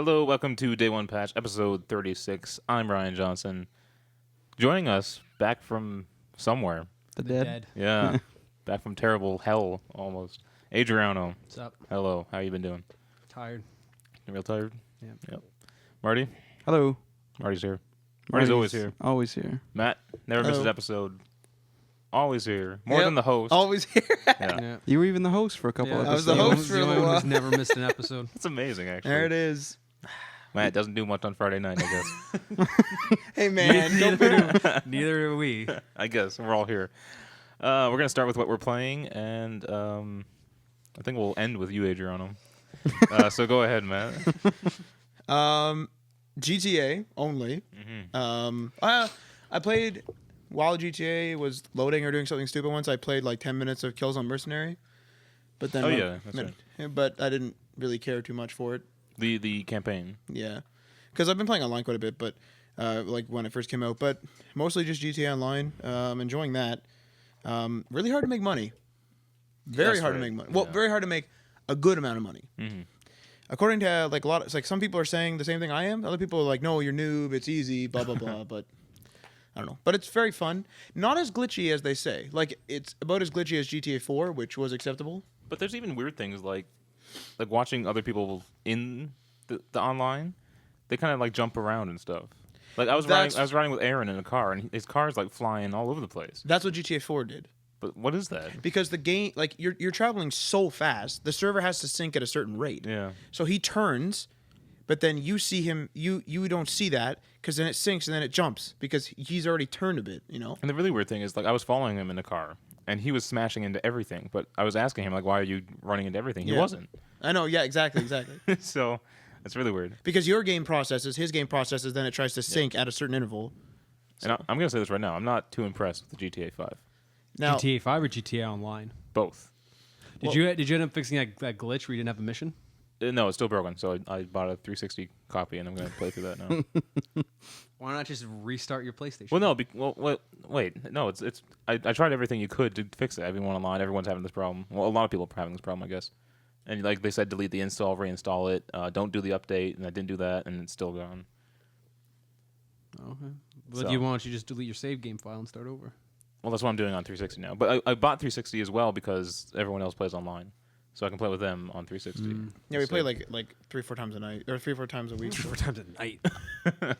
Hello, welcome to Day 1 Patch, episode 36. I'm Ryan Johnson. Joining us, back from somewhere. The dead. Yeah, back from terrible hell, almost. Adriano. What's up? Hello, how you been doing? Tired. You real tired? Yeah. Yep. Marty? Hello. Marty's here. Marty's always here. Always here. Matt, never misses Hello. episode. Always here. More Yep. than the host. Always here. Yeah. You were even the host for a couple Yeah, episodes. I was the host for the a only little one who's while. never missed an episode. That's amazing, actually. There it is. Matt doesn't do much on Friday night, I guess. Hey man, don't be Neither are we. I guess. We're all here. We're going to start with what we're playing, and I think we'll end with you, Adriano. So go ahead, Matt. GTA only. I played while GTA was loading or doing something stupid once. I played like 10 minutes of Kills on Mercenary, but then Oh, yeah, that's right. But I didn't really care too much for it. The campaign. Yeah, because I've been playing online quite a bit, but like when it first came out, but mostly just GTA Online. Enjoying that. Really hard to make money. Very That's hard to right. make money. Well, Yeah. very hard to make a good amount of money. Mm-hmm. According to like a lot, it's like some people are saying the same thing I am. Other people are like, no, you're noob. It's easy. Blah blah blah. But I don't know. But it's very fun. Not as glitchy as they say. Like it's about as glitchy as GTA 4, which was acceptable. But there's even weird things like watching other people in the online. They kind of like jump around and stuff. Like I was riding with Aaron in a car, and his car's like flying all over the place. That's what GTA 4 did. But what is that? Because the game, like you're traveling so fast, the server has to sync at a certain rate. Yeah. So he turns, but then you see him. You don't see that because then it syncs and then it jumps because he's already turned a bit. You know. And the really weird thing is, like, I was following him in the car, and he was smashing into everything. But I was asking him, like, why are you running into everything? He Yeah. wasn't. I know. Yeah. Exactly. So it's really weird. Because your game processes, his game processes, then it tries to sync at a certain interval. And I'm going to say this right now. I'm not too impressed with the GTA 5. Now, GTA 5 or GTA Online? Both. Did you end up fixing that glitch where you didn't have a mission? No, it's still broken. So I bought a 360 copy, and I'm going to play through that now. Why not just restart your PlayStation? Well, no. Wait. No, it's. I tried everything you could to fix it. Everyone online, everyone's having this problem. Well, a lot of people are having this problem, I guess. And like they said, delete the install, reinstall it. Don't do the update, and I didn't do that, and it's still gone. Okay. But So- you want you just delete your save game file and start over? Well, that's what I'm doing on 360 now. But I bought 360 as well because everyone else plays online, so I can play with them on 360. yeah, we So- play like 3-4 times a night or 3-4 times a week. 4 times a night.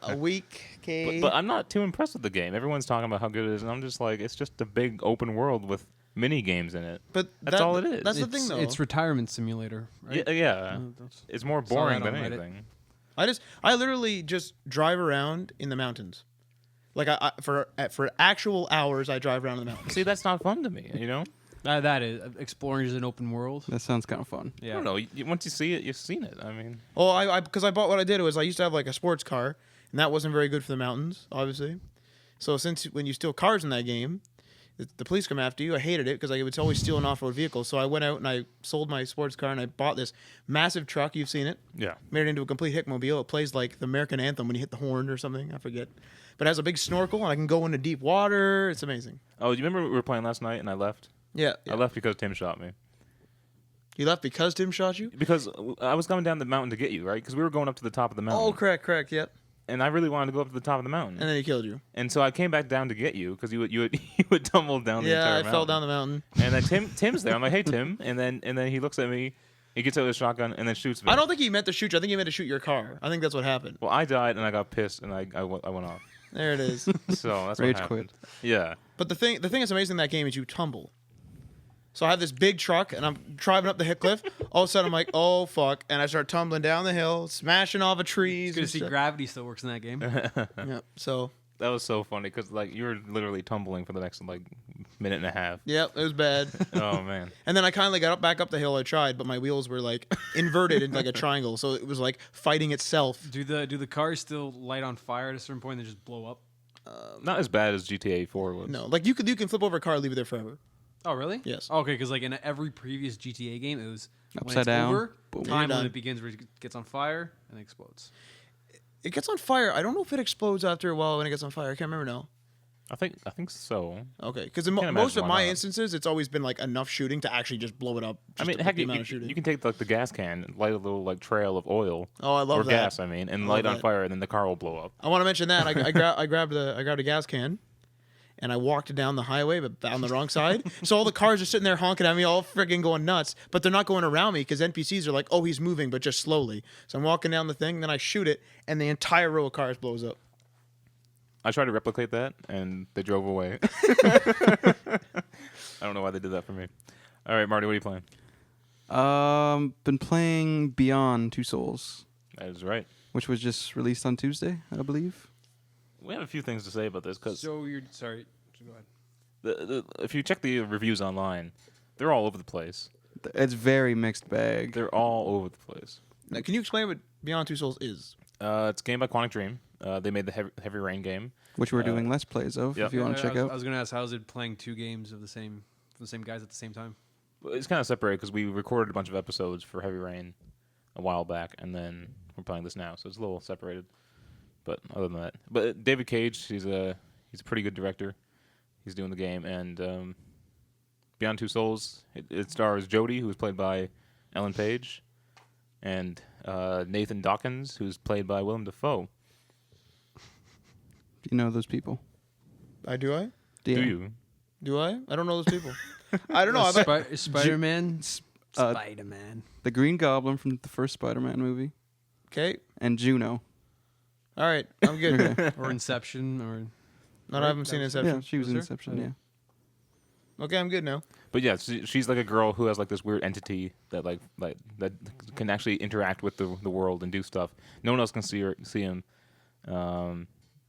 A week. Okay. But I'm not too impressed with the game. Everyone's talking about how good it is, and I'm just like, it's just a big open world with mini games in it. But That's all it is. That's the thing, though. It's retirement simulator, right? Yeah. That's- It's more Saw boring that than on Reddit. anything. I literally just drive around in the mountains. Like for actual hours, I drive around in the mountains. See, that's not fun to me. You know. that is exploring is an open world. That sounds kind of fun. I don't know. Once you see it, you've seen it. I mean, Well, because I bought what I did was I used to have like a sports car, and that wasn't very good for the mountains, obviously. So since when you steal cars in that game, the police come after you. I hated it because it was always stealing off-road vehicles. So I went out and I sold my sports car and I bought this massive truck. You've seen it. yeah. Made it into a complete hickmobile. It plays like the American anthem when you hit the horn or something. I forget. But it has a big snorkel and I can go into deep water. It's amazing. Oh, do you remember we were playing last night and I left? Yeah. I left because Tim shot me. You left because Tim shot you? Because I was coming down the mountain to get you, right? Because we were going up to the top of the mountain. Oh, correct. Yep. And I really wanted to go up to the top of the mountain. And then he killed you. And so I came back down to get you because you would tumble down the entire Yeah, I mountain. fell down the mountain. And then Tim's there. I'm like, hey Tim, and then he looks at me, he gets out his shotgun and then shoots me. I don't think he meant to shoot you. I think he meant to shoot your car. I think that's what happened. Well, I died and I got pissed and I went off. There it is. So that's Rage what happened. quit. Yeah. But the thing that's amazing in that game is you tumble. So I have this big truck and I'm driving up the hill cliff. All of a sudden I'm like, oh fuck, and I start tumbling down the hill, smashing off of trees. It's good to and see stuff. gravity still works in that game. Yep. So That was so funny because like you were literally tumbling for the next like minute and a half. yep, it was bad. Oh man. And then I kindly got back up the hill. I tried, but my wheels were like inverted into like a triangle, so it was like fighting itself. Do the cars still light on fire at a certain point and they just blow up? Not as bad as GTA 4 was. No, like you can flip over a car, and leave it there forever. Oh, really? Yes. Okay, because like in every previous GTA game, it was when Upside it's down, over, boom. time You're when done. it begins where it gets on fire and explodes. It gets on fire. I don't know if it explodes after a while when it gets on fire. I can't remember now. I think so. Okay, because Can't most imagine of why my not. instances, it's always been like enough shooting to actually just blow it up. I just mean, to heck, the you, amount you, of shooting. you can take like the gas can, light a little like trail of oil Oh, I love or that. gas. I mean, and I light love on that. fire, and then the car will blow up. I want to mention that I grabbed a gas can, and I walked down the highway, but on the wrong side. So all the cars are sitting there honking at me, all friggin' going nuts. But they're not going around me because NPCs are like, "Oh, he's moving, but just slowly." So I'm walking down the thing, and then I shoot it, and the entire row of cars blows up. I tried to replicate that, and they drove away. I don't know why they did that for me. All right, Marty, what are you playing? Been playing Beyond Two Souls, That is right. which was just released on Tuesday, I believe. We have a few things to say about this because So you're sorry. Go ahead. if you check the reviews online, they're all over the place. It's very mixed bag. They're all over the place. Now, can you explain what Beyond Two Souls is? It's a game by Quantic Dream. They made the Heavy Rain game. Which we're doing Let's Plays of, yep. if you want to check I out. was gonna ask, how's it playing two games of the same guys at the same time? It's kind of separated because we recorded a bunch of episodes for Heavy Rain a while back, and then we're playing this now, so it's a little separated. But other than that, but David Cage, he's a pretty good director. He's doing the game, and Beyond Two Souls, it stars Jodie, who's played by Ellen Page, and Nathan Dawkins, who's played by Willem Dafoe. Do you know those people? Do I? Do Yeah. you? Do I? I don't know those people. I don't know. I bet- Spider-Man. uh, Spider-Man. The Green Goblin from the first Spider-Man movie, Okay. and Juno. All right. I'm good. Okay. Or Inception, or No, I haven't seen Yeah, Inception. she was in Was there? Inception, yeah. Okay, I'm good now. But yeah, she's like a girl who has like this weird entity that like that can actually interact with the world and do stuff. No one else can see him.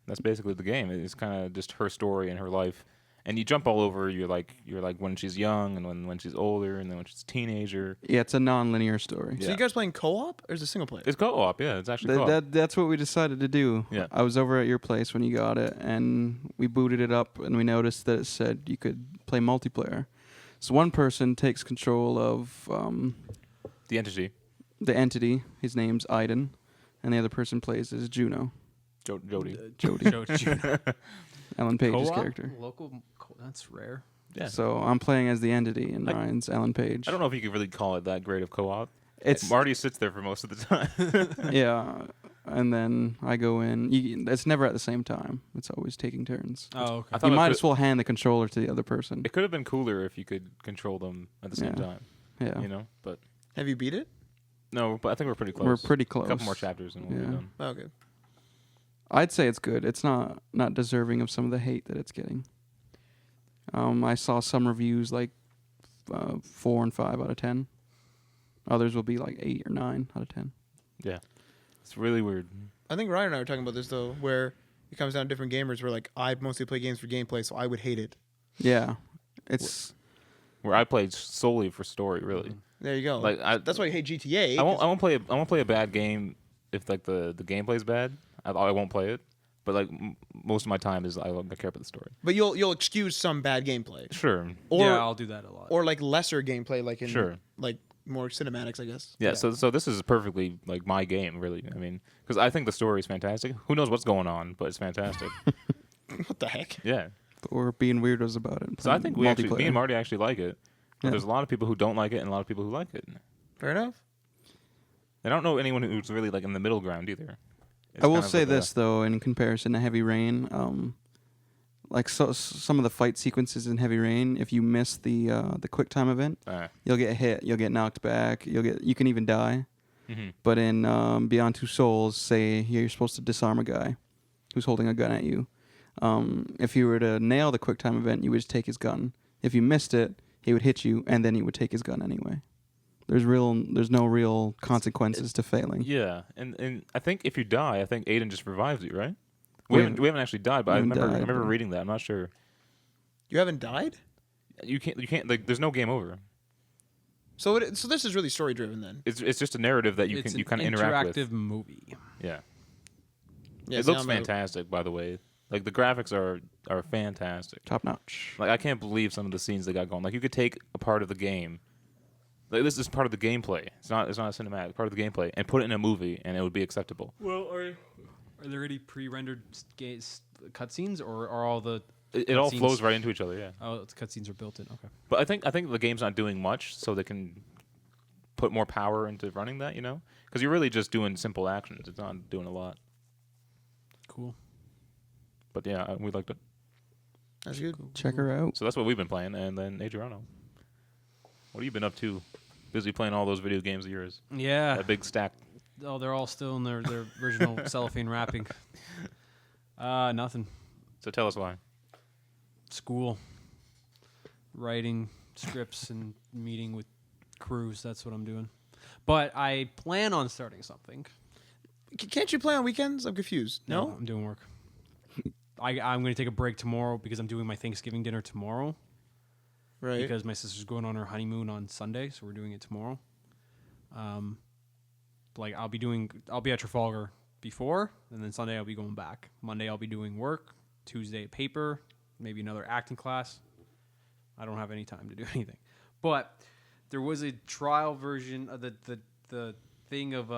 That's basically the game. It's kind of just her story and her life. And you jump all over. You're like when she's young, and when she's older, and then when she's a teenager. Yeah, it's a non-linear story. Yeah. So you guys playing co-op or is it single player? It's co-op. Yeah, it's actually co-op. That's what we decided to do. Yeah. I was over at your place when you got it, and we booted it up, and we noticed that it said you could play multiplayer. So one person takes control of The entity, the entity. His name's Aiden, and the other person plays as Juno, Jodie. Jodie, Ellen Page's Co-op? character. That's rare. Yeah. So I'm playing as the entity, and Ryan's Ellen Page. I don't know if you could really call it that great of co-op. It's Marty sits there for most of the time. yeah, and then I go in. It's never at the same time. It's always taking turns. Oh, okay. I thought You it might could- as well hand the controller to the other person. It could have been cooler if you could control them at the same Yeah. time. Yeah, You know, but Have you beat it? no. But I think we're pretty close. we're pretty close. A couple more chapters and we'll be Yeah. done. Oh, okay. I'd say it's good. It's not deserving of some of the hate that it's getting. I saw some reviews like 4 and 5 out of 10. Others will be like 8 or 9 out of 10. Yeah, it's really weird. I think Ryan and I were talking about this though, where it comes down to different gamers. Where like I mostly play games for gameplay, so I would hate it. Yeah, it's Where I played solely for story, really. There you go. Like That's why you hate GTA. I won't play a bad game if like the gameplay's bad. I won't play it. But like most of my time is I care about the story. But you'll excuse some bad gameplay, Sure. or yeah, I'll do that a lot. or like lesser gameplay, like in Sure. like more cinematics, I guess. Yeah. So this is perfectly like my game, really. I mean, because I think the story is fantastic. Who knows what's going on, but it's fantastic. What the heck? Yeah. or being weirdos about it. and So I playing think me multiplayer. and Marty actually like it. But Yeah. there's a lot of people who don't like it and a lot of people who like it. Fair enough. I don't know anyone who's really like in the middle ground either. It's I will kind of say like this though, in comparison to Heavy Rain, like some of the fight sequences in Heavy Rain, if you miss the QuickTime event, you'll get hit, you'll get knocked back, you can even die. Mhm. But in Beyond Two Souls, say you're supposed to disarm a guy who's holding a gun at you. If you were to nail the QuickTime event, you would just take his gun. If you missed it, he would hit you, and then he would take his gun anyway. There's no real consequences to failing. Yeah, and I think if you die, I think Aiden just revives you, right? We We haven't actually died, but I haven't remember died, I remember but- reading that. I'm not sure. You haven't died. You can't like. There's no game over. So this is really story driven then. It's just a narrative that It's you an kind of interact with. interactive movie. Yeah, Yeah, it see, looks I'm a- fantastic, by the way. Like the graphics are fantastic. Top notch. Like I can't believe some of the scenes they got going. Like you could take a part of the game, like this is part of the gameplay. It's not a cinematic part of the gameplay, and put it in a movie, and it would be acceptable. Well, are there any pre-rendered cutscenes, or are all the It all Cutscenes. flows right into each other. Yeah. Oh, the cutscenes are built in. Okay. But I think the game's not doing much, so they can put more power into running that. You know, because you're really just doing simple actions. It's not doing a lot. Cool. But yeah, we liked it. That's good. Check her out. So that's what we've been playing. And then Adriano, what have you been up to? Busy playing all those video games of yours. Yeah. That big stack. Oh, they're all still in their original cellophane wrapping. Nothing. So tell us why. School. Writing scripts and meeting with crews. That's what I'm doing. But I plan on starting something. Can't you play on weekends? I'm confused. No? I'm doing work. I'm going to take a break tomorrow because I'm doing my Thanksgiving dinner tomorrow. Right. Because my sister's going on her honeymoon on Sunday, so we're doing it tomorrow. Like I'll be at Trafalgar before, and then Sunday I'll be going back. Monday I'll be doing work. Tuesday paper, maybe another acting class. I don't have any time to do anything. But there was a trial version of the thing of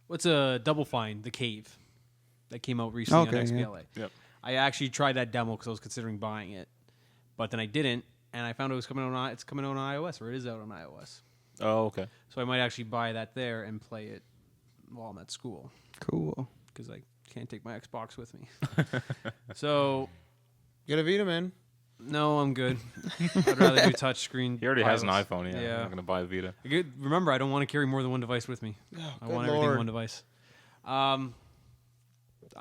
what's a Double Fine, The Cave, that came out recently on XBLA. Yeah. Yep. I actually tried that demo because I was considering buying it, but then I didn't, and I found it was coming out on iOS, or it is out on iOS. Oh, okay. So I might actually buy that there and play it while I'm at school Cool. because I can't take my Xbox with me. So Get a Vita, man. no, I'm good. I'd rather do touchscring. He already has an wireless. iPhone. Yeah. I'm not gonna buy a Vita. Remember, I don't want to carry more than one device with me. Oh, I good want everything on Lord. one device. I'm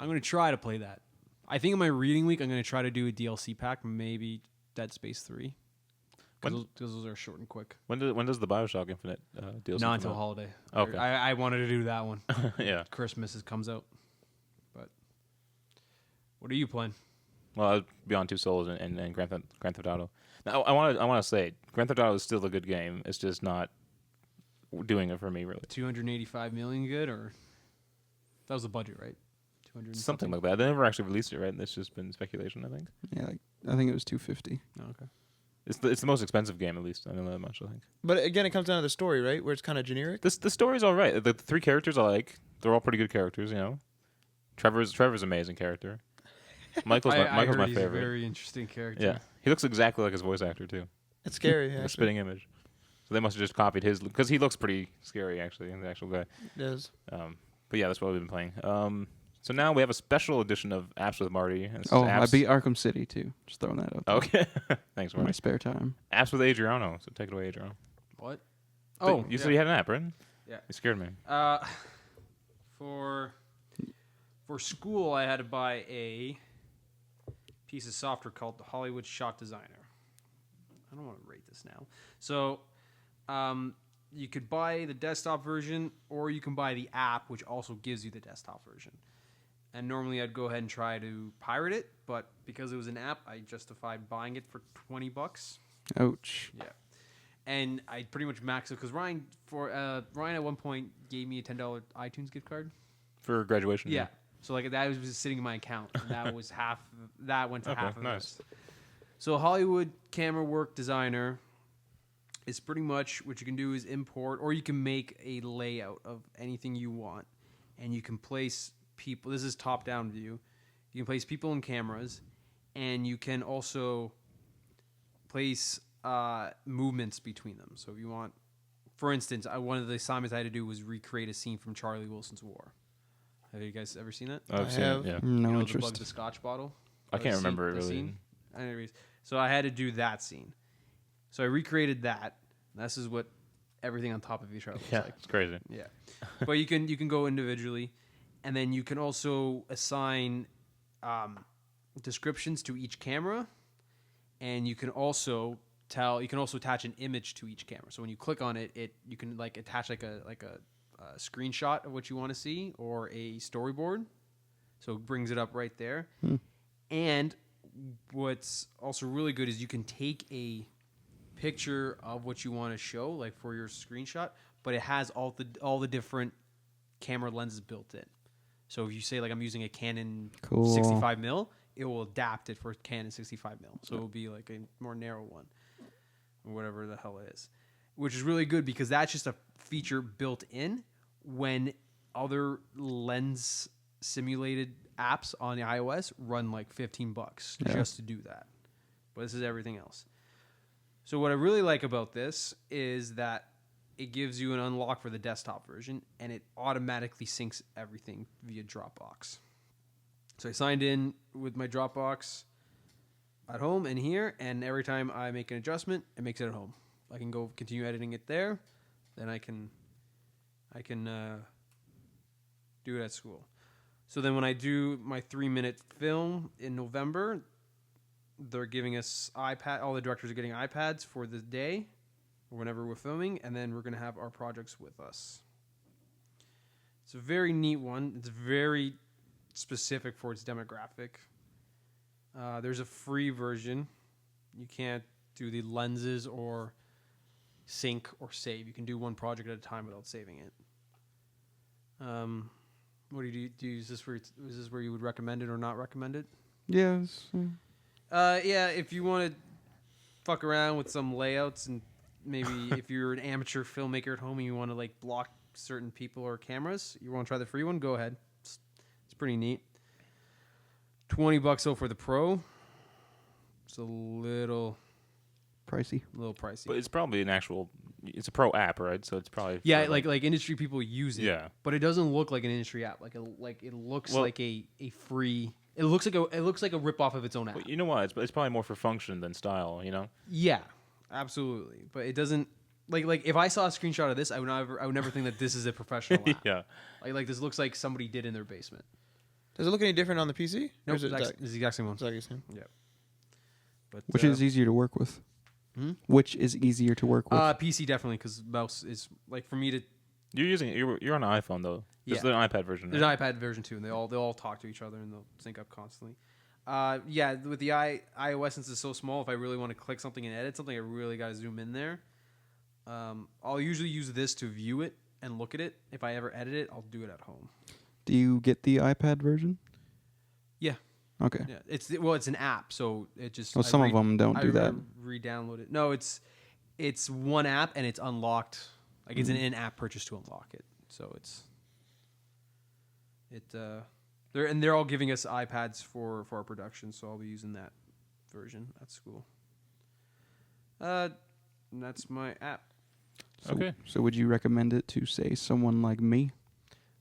going to try to play that. I think in my reading week, I'm going to try to do a DLC pack, maybe Dead Space 3. Because those are short and quick. When does the BioShock Infinite DLC Not come until out? holiday. Okay. I wanted to do that one. Yeah. Christmas comes out. But what are you playing? Well, Beyond Two Souls and Grand Theft Auto. Now, I want to say Grand Theft Auto is still a good game. It's just not doing it for me really. 285 million good, or that was the budget, right? 200 Something like that. They never actually released it, right? It's just been speculation, I think. Yeah, I think it was 250. Oh, okay. It's the most expensive game, at least. I know that much, I think. But again, it comes down to the story, right? Where it's kind of generic. The story's all right. The three characters I like. They're all pretty good characters, you know. Trevor's an amazing character. Michael's I my heard he's favorite. a very interesting character. Yeah. He looks exactly like his voice actor, too. It's scary. Like a Actually. spitting image. So they must have just copied his, because he looks pretty scary, actually, the actual guy. It is. But yeah, that's what we've been playing. So now we have a special edition of Apps with Marty. This is Oh, apps. I beat Arkham City too. Just throwing that out there. Okay. Thanks, In my Marty. spare time. Apps with Adriano. So take it away, Adriano. What? Oh, you said you had an app, right? Yeah. You scared me. For school, I had to buy a piece of software called the Hollywood Shot Designer. I don't want to rate this now. So, you could buy the desktop version, or you can buy the app, which also gives you the desktop version. And normally, I'd go ahead and try to pirate it, but because it was an app, I justified buying it for $20. Ouch. Yeah. And I pretty much maxed it because Ryan at one point gave me a $10 iTunes gift card. For graduation. Yeah. So like that was just sitting in my account. And that was half. That went to Okay, half of nice. it. So Hollywood Camera Work Designer is pretty much what you can do is import, or you can make a layout of anything you want, and you can place people. This is top-down view. You can place people and cameras, and you can also place movements between them. So if you want, for instance, one of the assignments I had to do was recreate a scene from Charlie Wilson's War. Have you guys ever seen it? I've seen have. it, yeah. No You know, interest. the Scotch bottle? I can't The remember it the really. scene? Anyways, so I had to do that scene. So I recreated that. This is what everything on top of each other looks Yeah, like. it's crazy. Yeah. But you can go individually, and then you can also assign descriptions to each camera, and you can also attach an image to each camera. So when you click on it, you can like attach like a screenshot of what you want to see or a storyboard. So it brings it up right there. And what's also really good is you can take a picture of what you want to show, like for your screenshot, but it has all the different camera lenses built in. So if you say like I'm using a Canon Cool. 65mm, it will adapt it for Canon 65mm. So it will be like a more narrow one or whatever the hell it is, which is really good because that's just a feature built in when other lens simulated apps on the iOS run like $15 Yeah. just to do that. But this is everything else. So what I really like about this is that it gives you an unlock for the desktop version, and it automatically syncs everything via Dropbox. So I signed in with my Dropbox at home and here, and every time I make an adjustment, it makes it at home. I can go continue editing it there, then I can do it at school. So then when I do my 3-minute film in November, they're giving us all the directors are getting iPads for the day or whenever we're filming, and then we're going to have our projects with us. It's a very neat one. It's very specific for its demographic. There's a free version. You can't do the lenses or sync or save. You can do one project at a time without saving it. What do you do? Is this where you would recommend it or not recommend it? Yes. Yeah, if you want to fuck around with some layouts, and maybe if you're an amateur filmmaker at home and you want to like block certain people or cameras, you want to try the free one, go ahead. It's pretty neat. $20 though for the pro. It's a little Pricey. pricey. But it's probably it's a pro app, right? So it's probably Yeah, for, like industry people use it. Yeah. But it doesn't look like an industry app. It looks like a free. It looks like a rip off of its own app. But you know what? It's probably more for function than style. You know. Yeah, absolutely. But it doesn't like if I saw a screenshot of this, I would never think that this is a professional app. Yeah. Like this looks like somebody did in their basement. Does it look any different on the PC? Or Nope, is it it's the exact same one. exactly the same? Yeah. But Which is easier to work with? Which is easier to work with? PC definitely, because mouse is like for me to. You're on an iPhone though. There's Yeah. an iPad version. There's Right? an iPad version too, and they all talk to each other and they'll sync up constantly. Yeah, with the iOS, since it's so small, if I really want to click something and edit something, I really got to zoom in there. I'll usually use this to view it and look at it. If I ever edit it, I'll do it at home. Do you get the iPad version? Yeah. Okay. Yeah, it's an app, so it just. Well, some of them don't do that. Re-download it. No, it's one app and it's unlocked. Like it's an in-app purchase to unlock it. So they're all giving us iPads for our production, so I'll be using that version at school. And that's my app. Okay. So would you recommend it to, say, someone like me?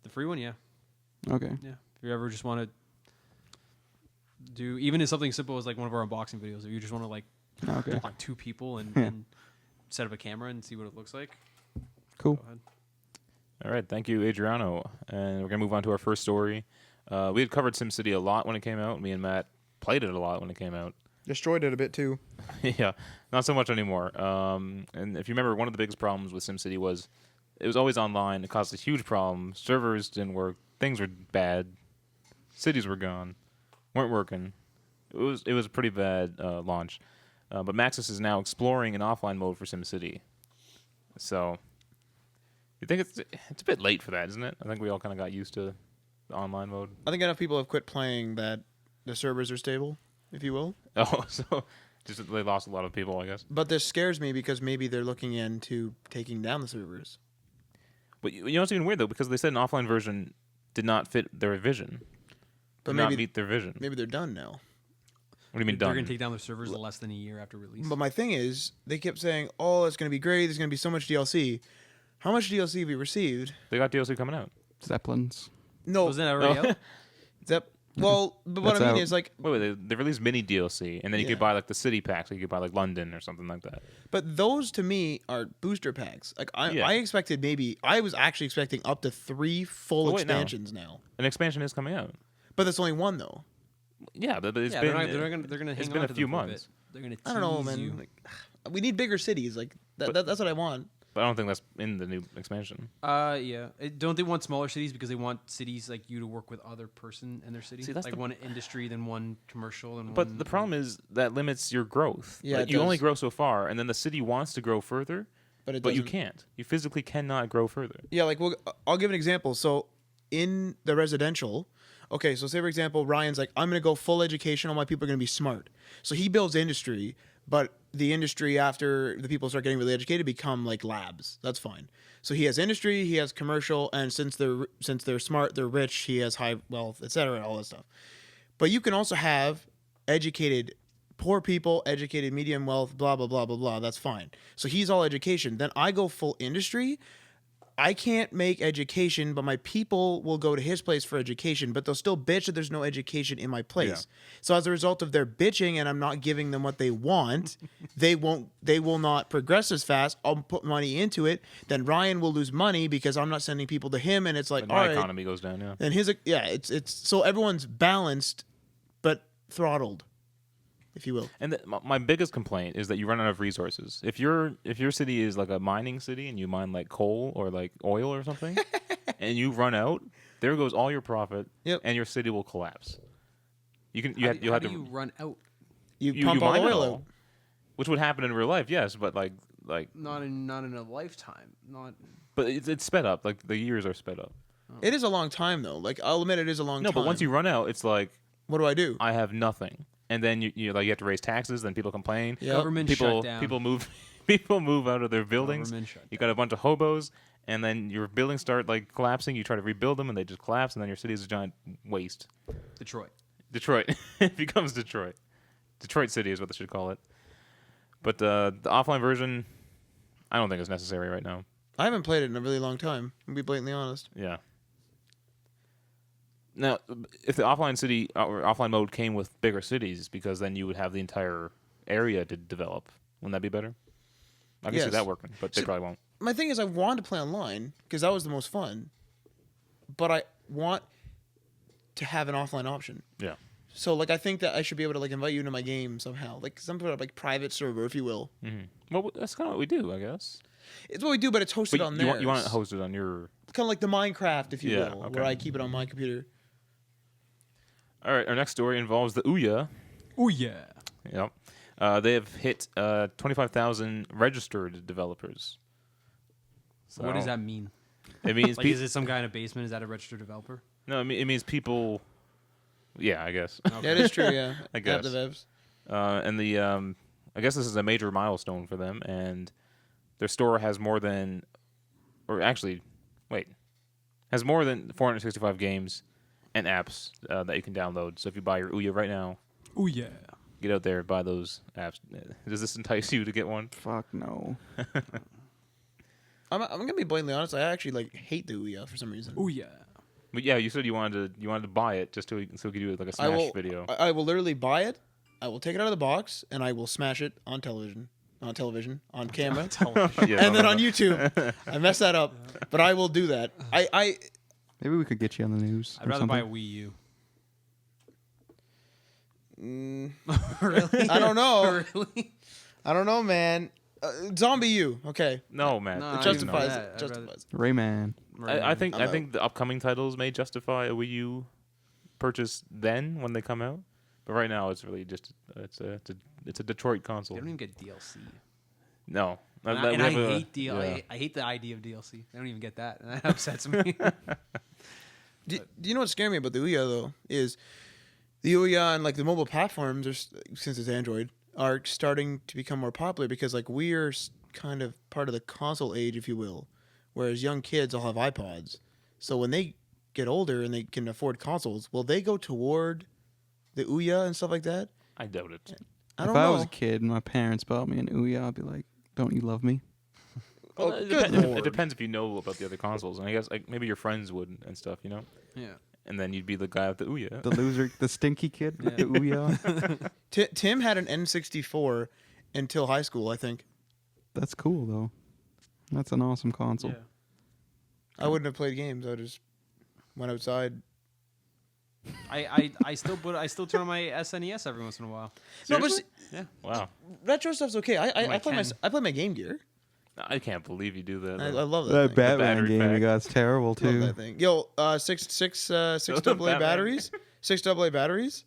The free one, yeah. Okay. Yeah. If you ever just want to do, even if something simple as like one of our unboxing videos, if you just want to like Okay. block 2 people and, Yeah. and set up a camera and see what it looks like. Cool. Go ahead. All right. Thank you, Adriano. And we're gonna move on to our first story. We had covered SimCity a lot when it came out. Me and Matt played it a lot when it came out. Destroyed it a bit too. Yeah, not so much anymore. And if you remember, one of the biggest problems with SimCity was it was always online. It caused a huge problem. Servers didn't work. Things were bad. Cities were gone. Weren't working. It was a pretty bad launch. But Maxis is now exploring an offline mode for SimCity. So you think it's a bit late for that, isn't it? I think we all kind of got used to the online mode. I think enough people have quit playing that the servers are stable, if you will. Oh, so just they lost a lot of people, I guess. But this scares me because maybe they're looking into taking down the servers. But you know what's even weird though, because they said an offline version did not fit their vision. But Did not maybe meet their vision. maybe they're done now. What do you mean They're done? going to take down their servers less than a year after release. But my thing is, they kept saying, "Oh, it's going to be great. There's going to be so much DLC." How much DLC have you received? They got DLC coming out. Zeppelins. No, Wasn't that already out? well, but what That's I mean out. is like, Wait, they released mini DLC, and then you Yeah. could buy like the city packs. You could buy like London or something like that. but those to me are booster packs. Like Yeah. I was actually expecting up to 3 full Oh, wait, no. expansions now. An expansion is coming out. But that's only one though. Yeah, but it's Yeah, been they're gonna hang it's been on a to few them for months. bit. They're gonna. I don't know, tease man. you. Like, we need bigger cities. Like that's what I want. But I don't think that's in the new expansion. Yeah. Don't they want smaller cities because they want cities like you to work with other person in their city? See, that's like the- one industry, then one commercial, and But one. the problem is that limits your growth. Yeah, Like, it you only does. grow so far, and then the city wants to grow further, But it but you doesn't- can't. You physically cannot grow further. Yeah, like I'll give an example. So in the residential, okay, so say for example, Ryan's like, I'm gonna go full education. All my people are gonna be smart. So he builds industry, but the industry, after the people start getting really educated, become like labs. That's fine. So he has industry, he has commercial, and since they're smart, they're rich, he has high wealth, etc., all that stuff. But you can also have educated poor people, educated medium wealth, blah blah blah blah blah. That's fine. So he's all education. Then I go full industry. I can't make education, but my people will go to his place for education, but they'll still bitch that there's no education in my place. So as a result of their bitching and I'm not giving them what they want, they will not progress as fast. I'll put money into it. Then Ryan will lose money because I'm not sending people to him, and it's like, And all my right. economy goes down. Yeah. And it's so everyone's balanced but throttled, if you will. And my biggest complaint is that you run out of resources. If your city is like a mining city and you mine like coal or like oil or something, and you run out, there goes all your profit, and your city will collapse. How do you run out? You pump all mine the it oil all, out. which would happen in real life, yes, but like Not in a lifetime. Not. but it's sped up. Like the years are sped up. It is a long time though. Like I'll admit it is a long time. No, but once you run out, it's like what do? I have nothing. And then you have to raise taxes. Then people complain. Yep. Government People shut down. people move people move out of their buildings. Government shut You got a bunch of hobos, and then your buildings start like collapsing. You try to rebuild them, and they just collapse, and then your city is a giant waste. Detroit. It becomes Detroit. Detroit City is what they should call it. But the offline version, I don't think is necessary right now. I haven't played it in a really long time. I'll be blatantly honest. Yeah. Now, if the offline city or offline mode came with bigger cities, because then you would have the entire area to develop. Wouldn't that be better? I can see Yes. that working, but they So- probably won't. My thing is I wanted to play online because that was the most fun. But I want to have an offline option. Yeah. So like I think that I should be able to like invite you into my game somehow. Like some sort of like private server, if you will. Mm-hmm. Well, that's kind of what we do, I guess. It's what we do, but it's hosted But on you there. want it hosted on your... Kind of like the Minecraft, if you Yeah, will, okay. where I keep it on my computer. All right, our next story involves the Ouya. Oh yeah. Yep. They have hit 25,000 registered developers. So What does that mean? It means Like, is it some guy in a basement? Is that a registered developer? no, it means people. Yeah, I guess. Okay. Yeah, it is true. Yeah, I guess. App devs. And the I guess this is a major milestone for them, and their store has more than, or actually, has more than 465 games and apps that you can download. So if you buy your Ouya right now, Oh yeah. get out there, buy those apps. Does this entice you to get one? Fuck no. I'm gonna be blatantly honest. I actually like hate the Ouya for some reason. Oh yeah. But yeah, you said you wanted to buy it just so we could do like a Smash video. I will literally buy it. I will take it out of the box and I will smash it on television, on camera, Yeah, and then on YouTube. I messed that up, but I will do that. Maybe we could get you on the news. I'd or rather buy a something. Wii U. Really? I don't know. Really? I don't know, man. Zombie U. Okay, No, man. No, it I justifies didn't know it. that. Justifies. Rayman. I think I'm I out. think the upcoming titles may justify a Wii U purchase then when they come out. But right now it's really just it's a Detroit console. They don't even get DLC. No. And That- I we have a- hate yeah. I hate the idea of DLC. They don't even get that, and that upsets me. Do you know what scared me about the Ouya though? Is the Ouya and like the mobile platforms, since it's Android, are starting to become more popular because like we're kind of part of the console age, if you will, whereas young kids all have iPods. So when they get older and they can afford consoles, will they go toward the Ouya and stuff like that? I doubt it. I If don't I know. was a kid and my parents bought me an Ouya, I'd be like, "Don't you love me?" Oh, it, good it lord. depends if you know about the other consoles, and I guess like maybe your friends would and stuff, you know. Yeah. And then you'd be the guy with the Ouya. The loser, the stinky kid with the Ouya. Tim had an N64 until high school, I think. That's cool though. That's an awesome console. I wouldn't have played games. I just went outside. I still turn on my SNES every once in a while. No, but Seriously? Yeah. Wow. retro stuff's okay. I play my Ken. I play my Game Gear. I can't believe you do that. I though. love that. That thing. Batman battery game you pack. got's terrible Love too. that thing. Yo, six AA Batman. batteries. 6 AA batteries.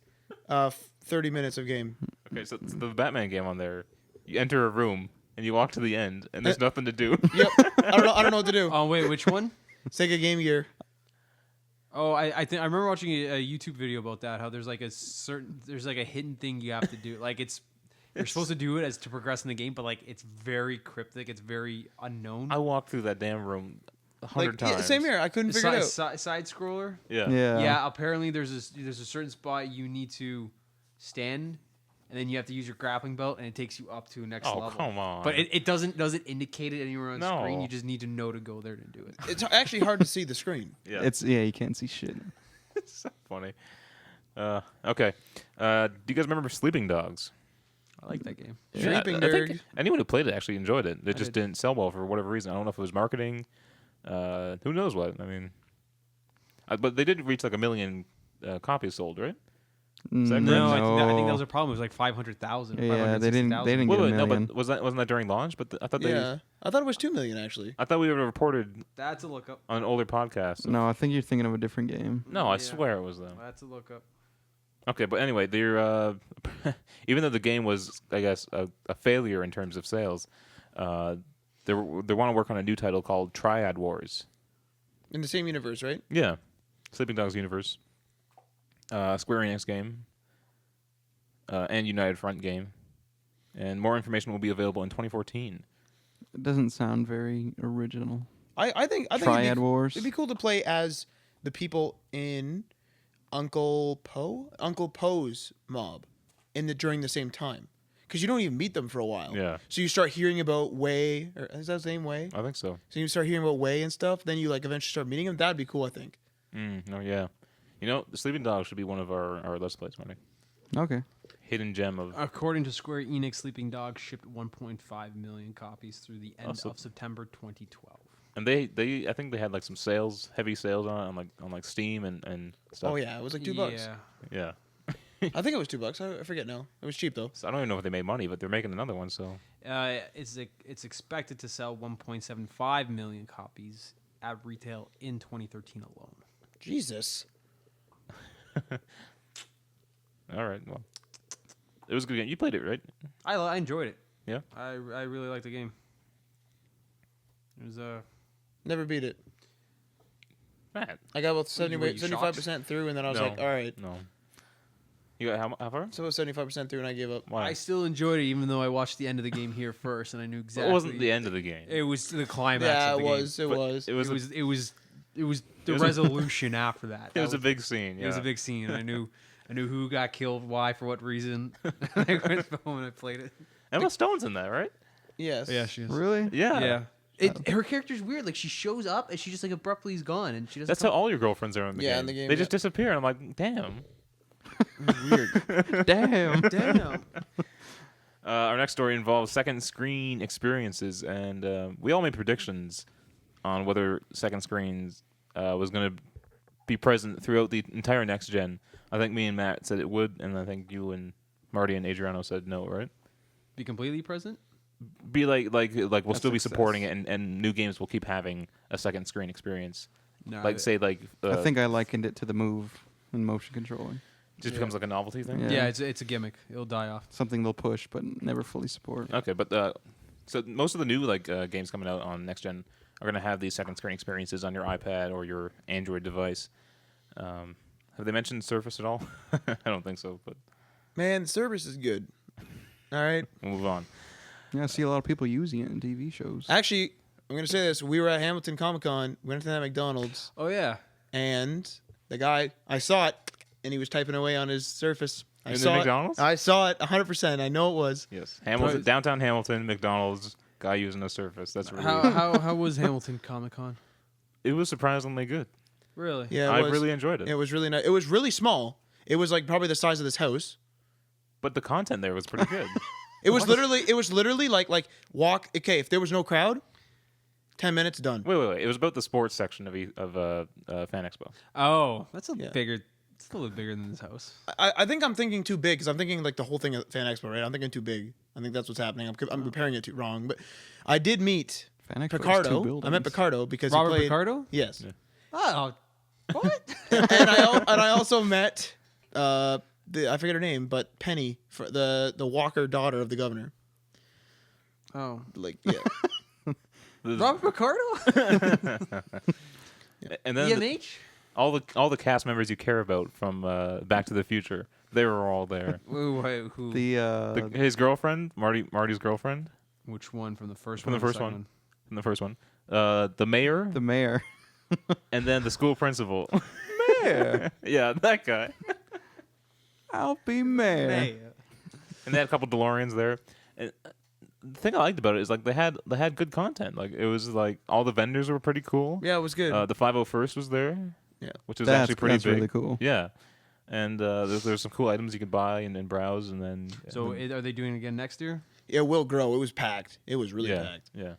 30 minutes of game. Okay, so it's the Batman game on there. You enter a room and you walk to the end, and there's nothing to do. Yep. I don't know what to do. Oh wait, which one? Sega Game Gear. Oh, I think I remember watching a YouTube video about that. How there's like a hidden thing you have to do. Like You're supposed to do it as to progress in the game, but like it's very cryptic. It's very unknown. I walked through that damn room 100 times. Same here. I couldn't figure it out. Side scroller. Yeah. Yeah. Apparently, there's a certain spot you need to stand, and then you have to use your grappling belt, and it takes you up to a next level. Oh, come on. But it doesn't indicate it anywhere on No. screen. You just need to know to go there to do it. It's actually hard to see the screen. Yeah. You can't see shit. It's so funny. Okay. Do you guys remember Sleeping Dogs? I like that game. Sleeping I think Dog. anyone who played it actually enjoyed it. It just did. didn't sell well for whatever reason. I don't know if it was marketing. Who knows what? I mean, but they did reach like 1 million copies sold, right? Is that No, correct? I think that was a problem. It was like 500,000. Yeah, they didn't get Wait, a no, million. but wasn't that during launch? But I thought Yeah, I thought it was 2 million actually. I thought we would have reported That's a lookup. on an older podcast. No, I think you're thinking of a different game. No, I Yeah. swear it was them. That's a lookup. Okay, but anyway, they're even though the game was, I guess, a failure in terms of sales, they want to work on a new title called Triad Wars. In the same universe, right? Yeah, Sleeping Dogs universe, Square Enix game, and United Front game, and more information will be available in 2014. It doesn't sound very original. I think Triad Wars. It'd be cool to play as the people in Uncle Poe's mob during the same time, because you don't even meet them for a while. Yeah. So you start hearing about Wei, or is that his name, Wei? I think so. So you start hearing about Wei and stuff. Then you like eventually start meeting him. That'd be cool, I think. Oh yeah, the Sleeping Dogs should be one of our Let's Plays, Marty. Okay. Hidden gem of According to Square Enix, Sleeping Dogs shipped 1.5 million copies through the end Awesome. of September 2012. and they I think they had like some heavy sales on it on like Steam and stuff. Oh yeah, it was like $2. Yeah. Yeah. I think it was $2. I forget now. It was cheap though. So I don't even know if they made money, but they're making another one. So It's expected to sell 1.75 million copies at retail in 2013 alone. Jesus. all right, well, it was a good game. You played it, right? I enjoyed it. Yeah. I really liked the game. It was Never beat it. Matt. I got about Were you 75% through, and then I was No. like, all right. No. You got how far? So it was 75% through, and I gave up. Why? I still enjoyed it, even though I watched the end of the game here first, and I knew exactly. It wasn't the end of the game. It was the climax. Yeah, of it the was. Game. It But was. It was. It was the was a- resolution after that. It was a big scene. Yeah. It was a big scene. I knew who got killed, why, for what reason. I went home and I played it. Emma Stone's in that, right? Yes. Yeah, she is. Really? Yeah. Her character's weird. Like she shows up and she just like abruptly is gone, and she doesn't. That's how all your girlfriends are in the game. Yeah, in the game, They just yeah. disappear. And I'm like, damn. Weird. Damn. Damn. Our next story involves second screen experiences, and we all made predictions on whether second screens was going to be present throughout the entire next gen. I think me and Matt said it would, and I think you and Marty and Adriano said no, right? Be completely present. Be like we'll still be success. supporting it, and new games will keep having a second screen experience. No, Like say like I think I likened it to the Move and motion controlling. just becomes like a novelty thing. Yeah. Yeah, it's a gimmick. It'll die off. Something they'll push but never fully support. Okay, but so most of the new games coming out on next gen are going to have these second screen experiences on your iPad or your Android device. Have they mentioned Surface at all? I don't think so, but Man, the service is good. All right. we'll move on. Yeah, I see a lot of people using it in TV shows. Actually, I'm going to say this. We were at Hamilton Comic Con, went to that McDonald's, Oh yeah. and the guy, I saw it, and he was typing away on his Surface. I In the saw McDonald's? it. I saw it 100%. I know it was. Yes, Hamilton, Right. downtown Hamilton, McDonald's, guy using a Surface. That's really How was Hamilton Comic Con? it was surprisingly good. Really? Yeah, I it was. really enjoyed it. It was really nice. It was really small. It was like probably the size of this house. But the content there was pretty good. It was literally like walk. Okay, if there was no crowd, 10 minutes done. Wait. It was about the sports section of Fan Expo. Oh, that's a Yeah. bigger. It's a little bit bigger than this house. I think I'm thinking too big because I'm thinking like the whole thing at Fan Expo, right? I'm thinking too big. I think that's what's happening. I'm preparing it too wrong. But I did meet Fan Expo is two Picardo. I buildings. met Picardo because Robert he played. Picardo? Yes. Yeah. Oh, what? and I also met I forget her name, but Penny, for the Walker daughter of the governor. Oh, Like yeah. Robert Picardo? And then EMH? all the cast members you care about from Back to the Future. They were all there. Wait, who? His girlfriend, Marty's girlfriend. Which one from the first From one? the first one. From the first one. The mayor. The mayor. And then the school principal. Mayor. Yeah, that guy. I'll be mayor. And they had a couple DeLoreans there. And the thing I liked about it is like they had good content. Like it was like all the vendors were pretty cool. Yeah, it was good. The 501st was there. Yeah. Which was actually pretty that's big. really cool. Yeah. And there's some cool items you could buy and browse and then. So are they doing it again next year? It will grow. It was packed. It was really packed. Yeah.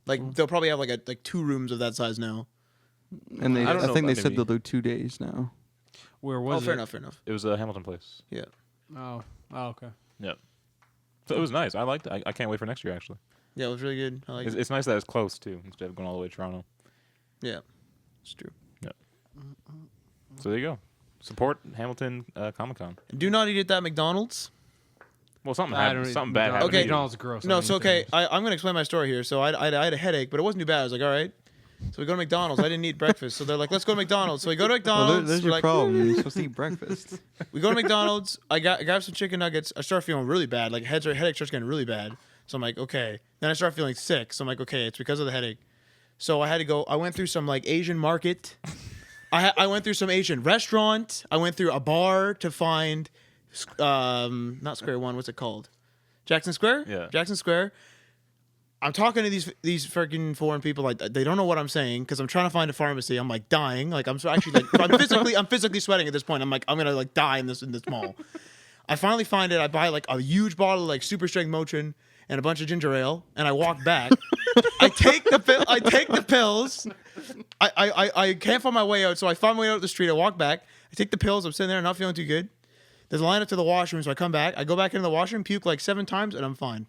Like they'll probably have like 2 rooms of that size now. And I don't know I think they about said maybe- they'll do 2 days now. Where was it? Fair enough. It was Hamilton Place. Yeah. Oh, okay. Yep. So it was nice. I liked it. I can't wait for next year actually. Yeah, it was really good. I like it. It's nice that it's close too instead of going all the way to Toronto. Yeah, it's true. So there you go. Support Hamilton Comic Con. Do not eat at that McDonald's. Well, something I happened. don't Something eat bad McDonald's. happened. to you. McDonald's is gross. I No, don't it's eat okay. there. I'm going to explain my story here. So I had a headache, but it wasn't too bad. I was like, all right. So we go to McDonald's. I didn't eat breakfast. So they're like, let's go to McDonald's. So we go to Well, McDonald's. there's We're your like, problem. You're supposed to eat breakfast. We go to McDonald's. I grabbed some chicken nuggets. I start feeling really bad. Like headache starts getting really bad. So I'm like, okay. Then I start feeling sick. So I'm like, okay, it's because of the headache. So I had to go. I went through some like Asian market. I went through some Asian restaurant. I went through a bar to find, not Square One. What's it called? Jackson Square. Yeah. Jackson Square. I'm talking to these freaking foreign people. Like they don't know what I'm saying because I'm trying to find a pharmacy. I'm like dying. Like I'm actually like I'm physically sweating at this point. I'm like I'm gonna like die in this mall. I finally find it. I buy like a huge bottle of like super strength Motrin and a bunch of ginger ale, and I walk back. I take the pills. I can't find my way out, so I find my way out the street. I walk back. I take the pills. I'm sitting there, not feeling too good. There's a line up to the washroom, so I come back. I go back into the washroom, puke like 7 times, and I'm fine.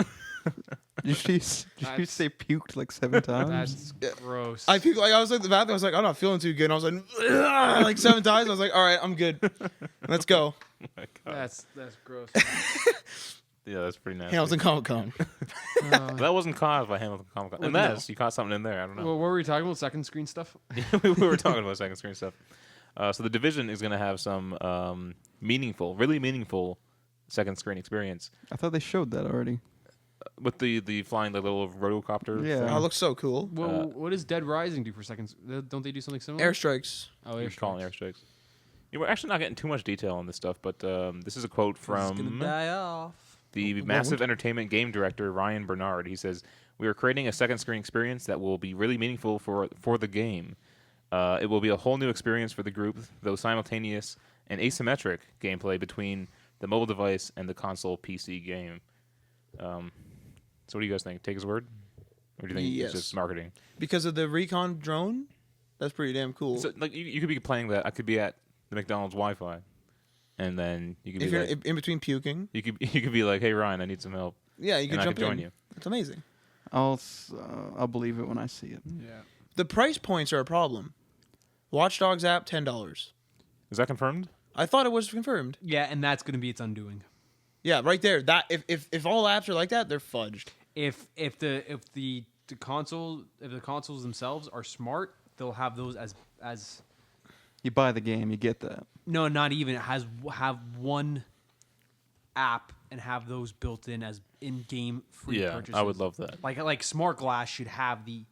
Did you say puked like 7 times? That's gross. I puked like I was at the bathroom. I was like, I'm not feeling too good. And I was like, "Ugh," like 7 times. I was like, all right, I'm good. Let's go. Oh my God. That's gross. Yeah, that's pretty nasty. Hamilton Comic Con. That wasn't caused by Hamilton Comic Con. Well, Unless you caught something in there. I don't know. Well, what were we talking about? Second screen stuff? we were talking about second screen stuff. So the Division is going to have some really meaningful second screen experience I thought they showed that already. with the flying the little rotocopter. Yeah. thing. Oh, it looks so cool. Well, what does Dead Rising do for seconds? Don't they do something similar? Airstrikes. Oh, You're calling airstrikes. Yeah, we're actually not getting too much detail on this stuff, but this is a quote It's gonna from die off. the massive entertainment game director Ryan Bernard. He says, "We are creating a second screen experience that will be really meaningful for the game. It will be a whole new experience for the group, though simultaneous and asymmetric gameplay between the mobile device and the console PC game." So what do you guys think? Take his word? Or do you think Yes. it's just marketing? Because of the recon drone? That's pretty damn cool. So, like, you could be playing that. I could be at the McDonald's Wi-Fi, and then you could if be you're like, in between puking. you could be like, "Hey Ryan, I need some help," Yeah, you can and I jump could join in. you. It's amazing. I'll believe it when I see it. Yeah. The price points are a problem. Watch Dogs app, $10. Is that confirmed? I thought it was confirmed. Yeah, and that's going to be its undoing. Yeah, right there. That if all apps are like that, they're fudged. If the consoles themselves are smart, they'll have those as You buy the game, you get that. no, not even have one app and have those built in as in-game free Yeah, purchases. I would love that. Like Smart Glass should have the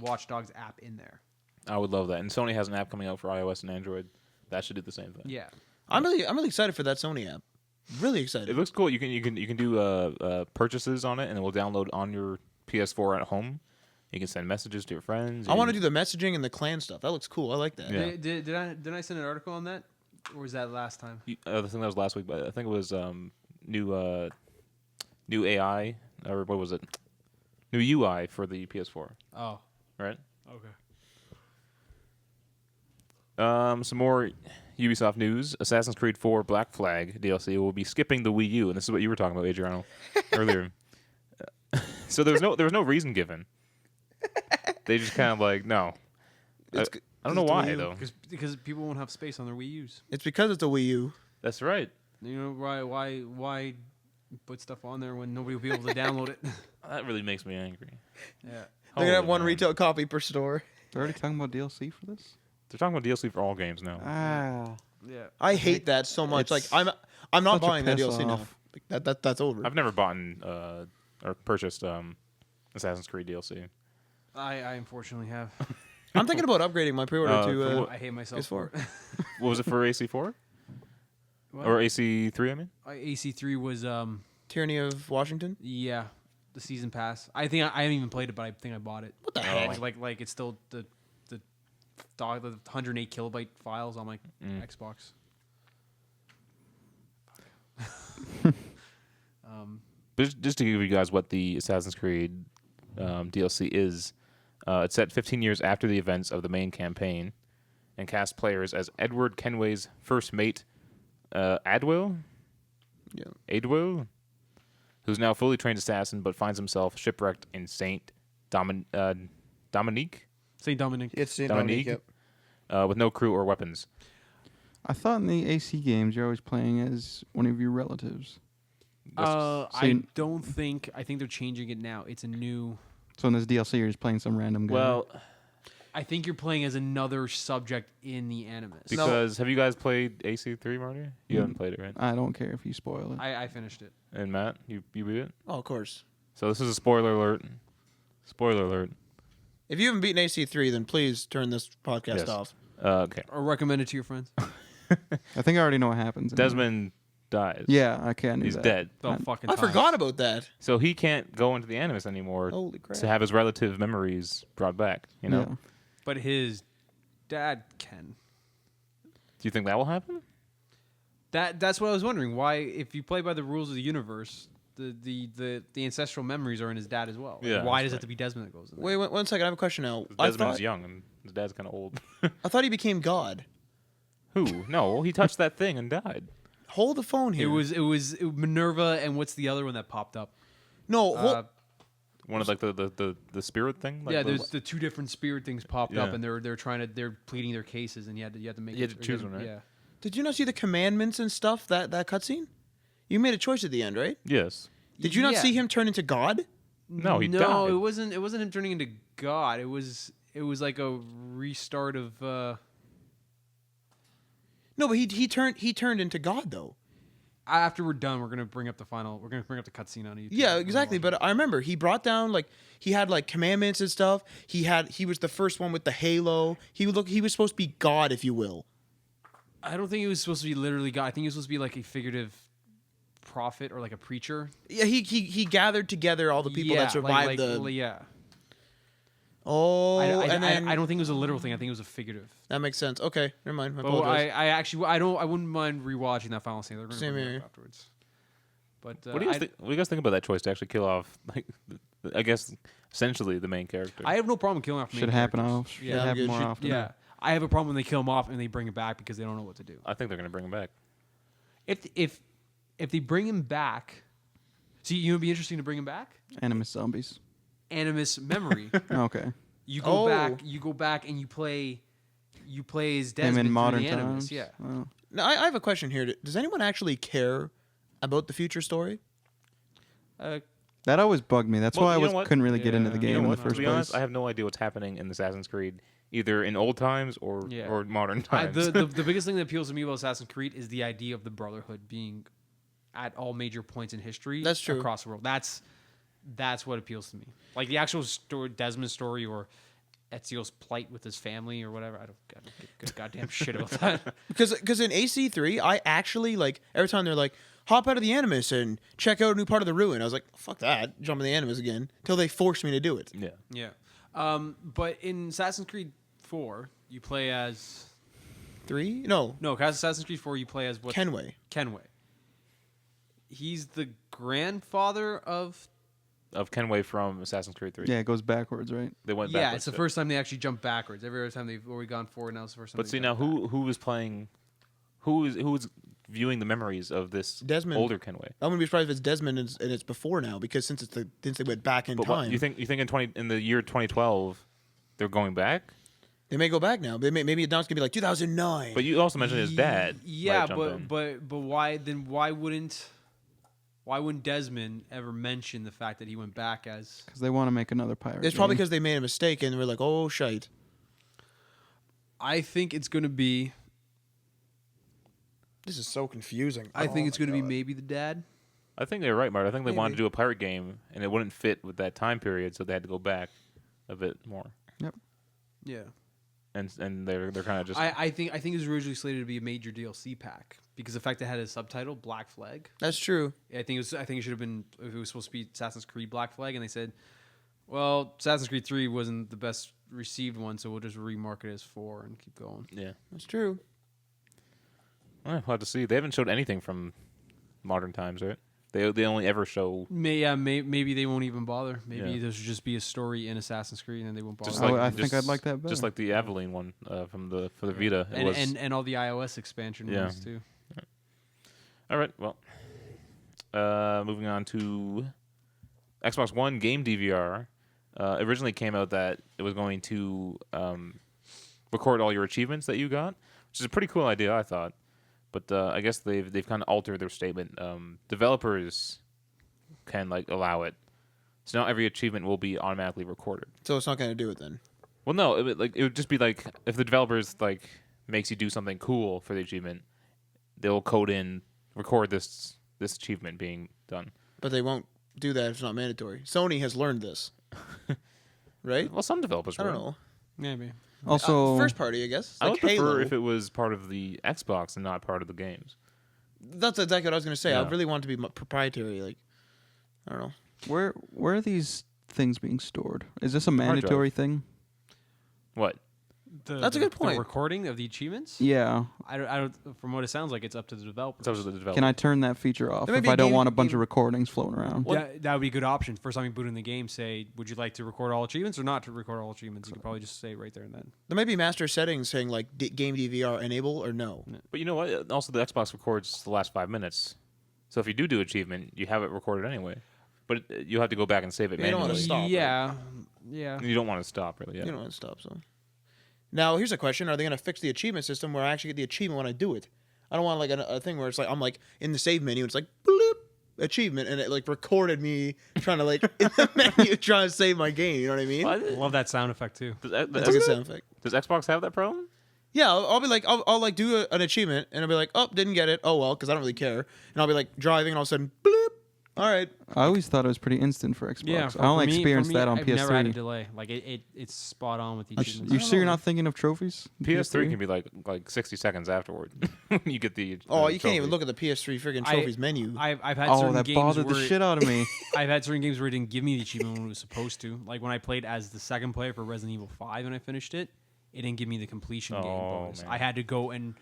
Watch Dogs app in there. I would love that. And Sony has an app coming out for iOS and Android. That should do the same thing. Yeah. I'm really excited for that Sony app. Really excited. It looks cool. You can do purchases on it, and it will download on your PS4 at home. You can send messages to your friends. I want to do the messaging and the clan stuff. That looks cool. I like that. Yeah. Did I send an article on that, or was that last time? I think that was last week, but I think it was new AI or what was it? New UI for the PS4, Oh, right? okay. Some more Ubisoft news. Assassin's Creed 4 Black Flag DLC will be skipping the Wii U, and this is what you were talking about, Adriano, earlier. So there was no reason given. They just kind of like no. I don't know it's the why Wii U. though. Because people won't have space on their Wii U's. It's because it's a Wii U. That's right. You know why put stuff on there when nobody will be able to download it? That really makes me angry. Yeah. They're gonna have Holy one man. retail copy per store. They're already talking about DLC for this? They're talking about DLC for all games now. Yeah. I hate that so much. Like It's I'm not such a buying that piss DLC now. off. Like, that's over. I've never bought or purchased Assassin's Creed DLC. I unfortunately have. I'm thinking about upgrading my pre-order for to. what- I hate myself PS4. for it. What was it for AC4 What? or AC3? I mean, AC3 was Tyranny of Washington. yeah, the season pass. I think I haven't even played it, but I think I bought it. What the heck? Like it's still the 108 kilobyte files on my Xbox. but just to give you guys what the Assassin's Creed DLC is, it's set 15 years after the events of the main campaign, and casts players as Edward Kenway's first mate, Adwell. Yeah. Adwell, who's now a fully trained assassin, but finds himself shipwrecked in Dominique, St. Dominic. It's St. Dominique, Dominique. Yep. with no crew or weapons. I thought in the AC games you're always playing as one of your relatives. I don't think. I think they're changing it now. It's a new. So in this DLC, you're just playing some random guy. Well, I think you're playing as another subject in the Animus. because have you guys played AC3, Marty? You haven't played it, right? I don't care if you spoil it. I finished it. And Matt, you beat it? Oh, of course. So this is a spoiler alert. Spoiler alert. If you haven't beaten AC3, then please turn this podcast Yes. off. Okay. Or recommend it to your friends. I think I already know what happens. in there. Desmond dies. Yeah, I can't. He's dead. Don't fucking. I tie. forgot about that. So he can't go into the Animus anymore Holy crap. to have his relative memories brought back. You know? Yeah. But his dad can. Do you think that will happen? That's what I was wondering. Why, if you play by the rules of the universe, the ancestral memories are in his dad as well. Like, Yeah, why that's does it right. have to be Desmond that goes in there? Wait, one second. I have a question now. 'Cause I Desmond's thought, young and his dad's kind of old. I thought he became God. Who? No, he touched that thing and died. Hold the phone here. It was Minerva, and what's the other one that popped up? No, One of like the spirit thing. Like yeah, the- there's the two different spirit things popped up, Yeah. and they're pleading their cases, and you had to make You had to choose one, right? Yeah. did you not see the commandments and stuff, that cutscene? You made a choice at the end, right? Yes. Did you not Yeah. see him turn into God? No, he no, died. it wasn't him turning into God. It was like a restart of. No, but he turned into God though. After we're done, we're gonna bring up the cutscene on YouTube. Yeah, exactly. But I remember he brought down he had commandments and stuff. He was the first one with the halo. He was supposed to be God, if you will. I don't think he was supposed to be literally God. I think he was supposed to be like a figurative prophet or like a preacher. Yeah, he gathered together all the people that survived yeah. Oh, and then I don't think it was a literal thing. I think it was a figurative. that makes sense. Okay, never mind. I But apologize. I wouldn't mind rewatching that final scene. They're gonna Same bring it here. up afterwards. But What do you guys think about that choice to actually kill off? Like, I guess essentially the main character. I have no problem killing off. main Should happen characters. off. Should Yeah, happen good. more Should- often. Yeah, I have a problem when they kill him off and they bring him back because they don't know what to do. I think they're gonna bring him back. If they bring him back, see, you know, it'd be interesting to bring him back. Animus zombies. Animus memory. Okay. You go Oh. back, and you play as Him Desmond in through modern the Animus. times. Yeah. Oh. Now, I have a question here. Does anyone actually care about the future story? That always bugged me. That's Well, why you know I what? couldn't really get into the Yeah. game You know in what? the To first be place. honest, I have no idea what's happening in Assassin's Creed, either in old times or modern times. The biggest thing that appeals to me about Assassin's Creed is the idea of the Brotherhood being at all major points in history. That's true. Across the world. That's what appeals to me. Like the actual story, Desmond's story, or Ezio's plight with his family, or whatever. I don't give a goddamn shit about that. Because in AC3, I actually every time they're like, hop out of the Animus and check out a new part of the ruin. I was like, fuck that, jump in the Animus again. Till they forced me to do it. yeah. Yeah. But in Assassin's Creed 4, you play as 3? No, Assassin's Creed 4, you play as what? Kenway. Kenway. He's the grandfather of. Of Kenway from Assassin's Creed 3. Yeah, it goes backwards, right? They went Yeah, backwards. it's the first time they actually jump backwards. Every other time they've already gone forward. Now it's the first time. But they see jump now, back. who is playing? Who is viewing the memories of this Desmond. older Kenway? I'm gonna be surprised if it's Desmond and it's before now, because since they went back in But time, what, you think in the year 2012 they're going back? they may go back now. Maybe now it's gonna be like 2009. But you also mentioned his dad. Yeah, might have jumped in. but why wouldn't Desmond ever mention the fact that he went back as? Because they want to make another pirate. it's probably game. because they made a mistake and we're like, oh shite. I think it's going to be This is so confusing. I think it's going to be God. maybe the dad. I think they're right, Marty. I think they wanted Maybe. to do a pirate game, and it wouldn't fit with that time period, so they had to go back a bit more. Yeah. And they're kind of just I think it was originally slated to be a major DLC pack because the fact that it had a subtitle Black Flag. That's true. I think it should have been if it was supposed to be Assassin's Creed Black Flag, and they said, well, Assassin's Creed 3 wasn't the best received one, so we'll just remarket it as 4 and keep going. yeah. That's true. We'll have to see. They haven't showed anything from modern times, right? They only ever show Maybe they won't even bother. Maybe Yeah. there should just be a story in Assassin's Creed, and they won't bother. Just I think I'd like that better. Just like the Aveline one for the Vita. It was, and all the iOS expansion Yeah. ones too. all right. Well, moving on to Xbox One game DVR. Originally came out that it was going to record all your achievements that you got, which is a pretty cool idea, I thought. But I guess they've kind of altered their statement. Developers can allow it, so now every achievement will be automatically recorded. So it's not going to do it then. Well, no, it would just be if the developers makes you do something cool for the achievement, they'll code in record this achievement being done. But they won't do that if it's not mandatory. Sony has learned this. Right? Well, some developers I don't will. know. Maybe. Also, First party, I guess. I Like would Halo. prefer if it was part of the Xbox and not part of the games. That's exactly what I was going to say. I Yeah. really want it to be proprietary. I don't know. where are these things being stored? Is this a drive. mandatory thing? What? That's a good point. The recording of the achievements. Yeah. I don't. From what it sounds like, it's up to the developers. It's up to the developer. Can I turn that feature off There may if be a I don't game- want a bunch game- of recordings floating around? That would be a good option. First time you boot in the game, say, would you like to record all achievements or not to record all achievements? You could probably just say right there and then. There may be master settings saying game DVR enable or no. But you know what? Also, the Xbox records the last 5 minutes. So if you do achievement, you have it recorded anyway. But you have to go back and save it Yeah, you don't wanna manually. stop, right? Yeah. You don't want to stop, really. Yeah. You don't want to stop. So now here's a question: are they going to fix the achievement system where I actually get the achievement when I do it? I don't want a thing where it's I'm in the save menu. It's bloop achievement, and it recorded me trying to in the menu trying to save my game. You know what I mean? Well, Love that sound effect too. That's a good sound effect. Does Xbox have that problem? Yeah, I'll be I'll do an achievement, and I'll be like, oh, didn't get it. Oh well, because I don't really care. And I'll be driving, and all of a sudden, bloop. All right. I always thought it was pretty instant for Xbox. Yeah, I only for me- experienced for me, that on I've never had a PS3. delay. It's spot on with the You achievements. sure you're not thinking of trophies? in PS3 can be like 60 seconds afterward. You get the Oh, the you can't even trophy. look at the PS3 freaking trophies menu. I've had Oh, certain that games bothered the where shit out of me. I've had certain games where it didn't give me the achievement when it was supposed to. Like when I played as the second player for Resident Evil 5 and I finished it, it didn't give me the completion game Oh, bonus. man. I had to go and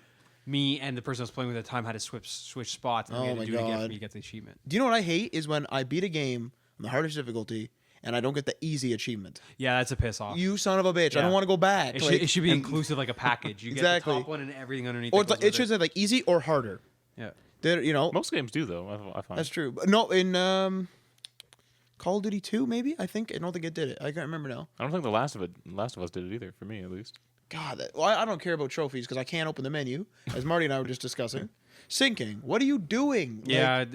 me and the person I was playing with at the time had to switch spots and we Oh had to my do it again for God. me to get the achievement. Do you know what I hate is when I beat a game on the hardest difficulty and I don't get the easy achievement. Yeah, that's a piss off. You son of a bitch! I Yeah. don't want to go back. It should be and- inclusive like a package. You Exactly. get the top one and everything underneath. or that goes it with should say easy or harder. Yeah. Most games do though. I find That's true. But no, in Call of Duty 2, maybe I don't think it did it. I can't remember now. I don't think the Last of Us did it either. For me, at least. God, I don't care about trophies because I can't open the menu, as Marty and I were just discussing. Syncing. What are you doing? Yeah,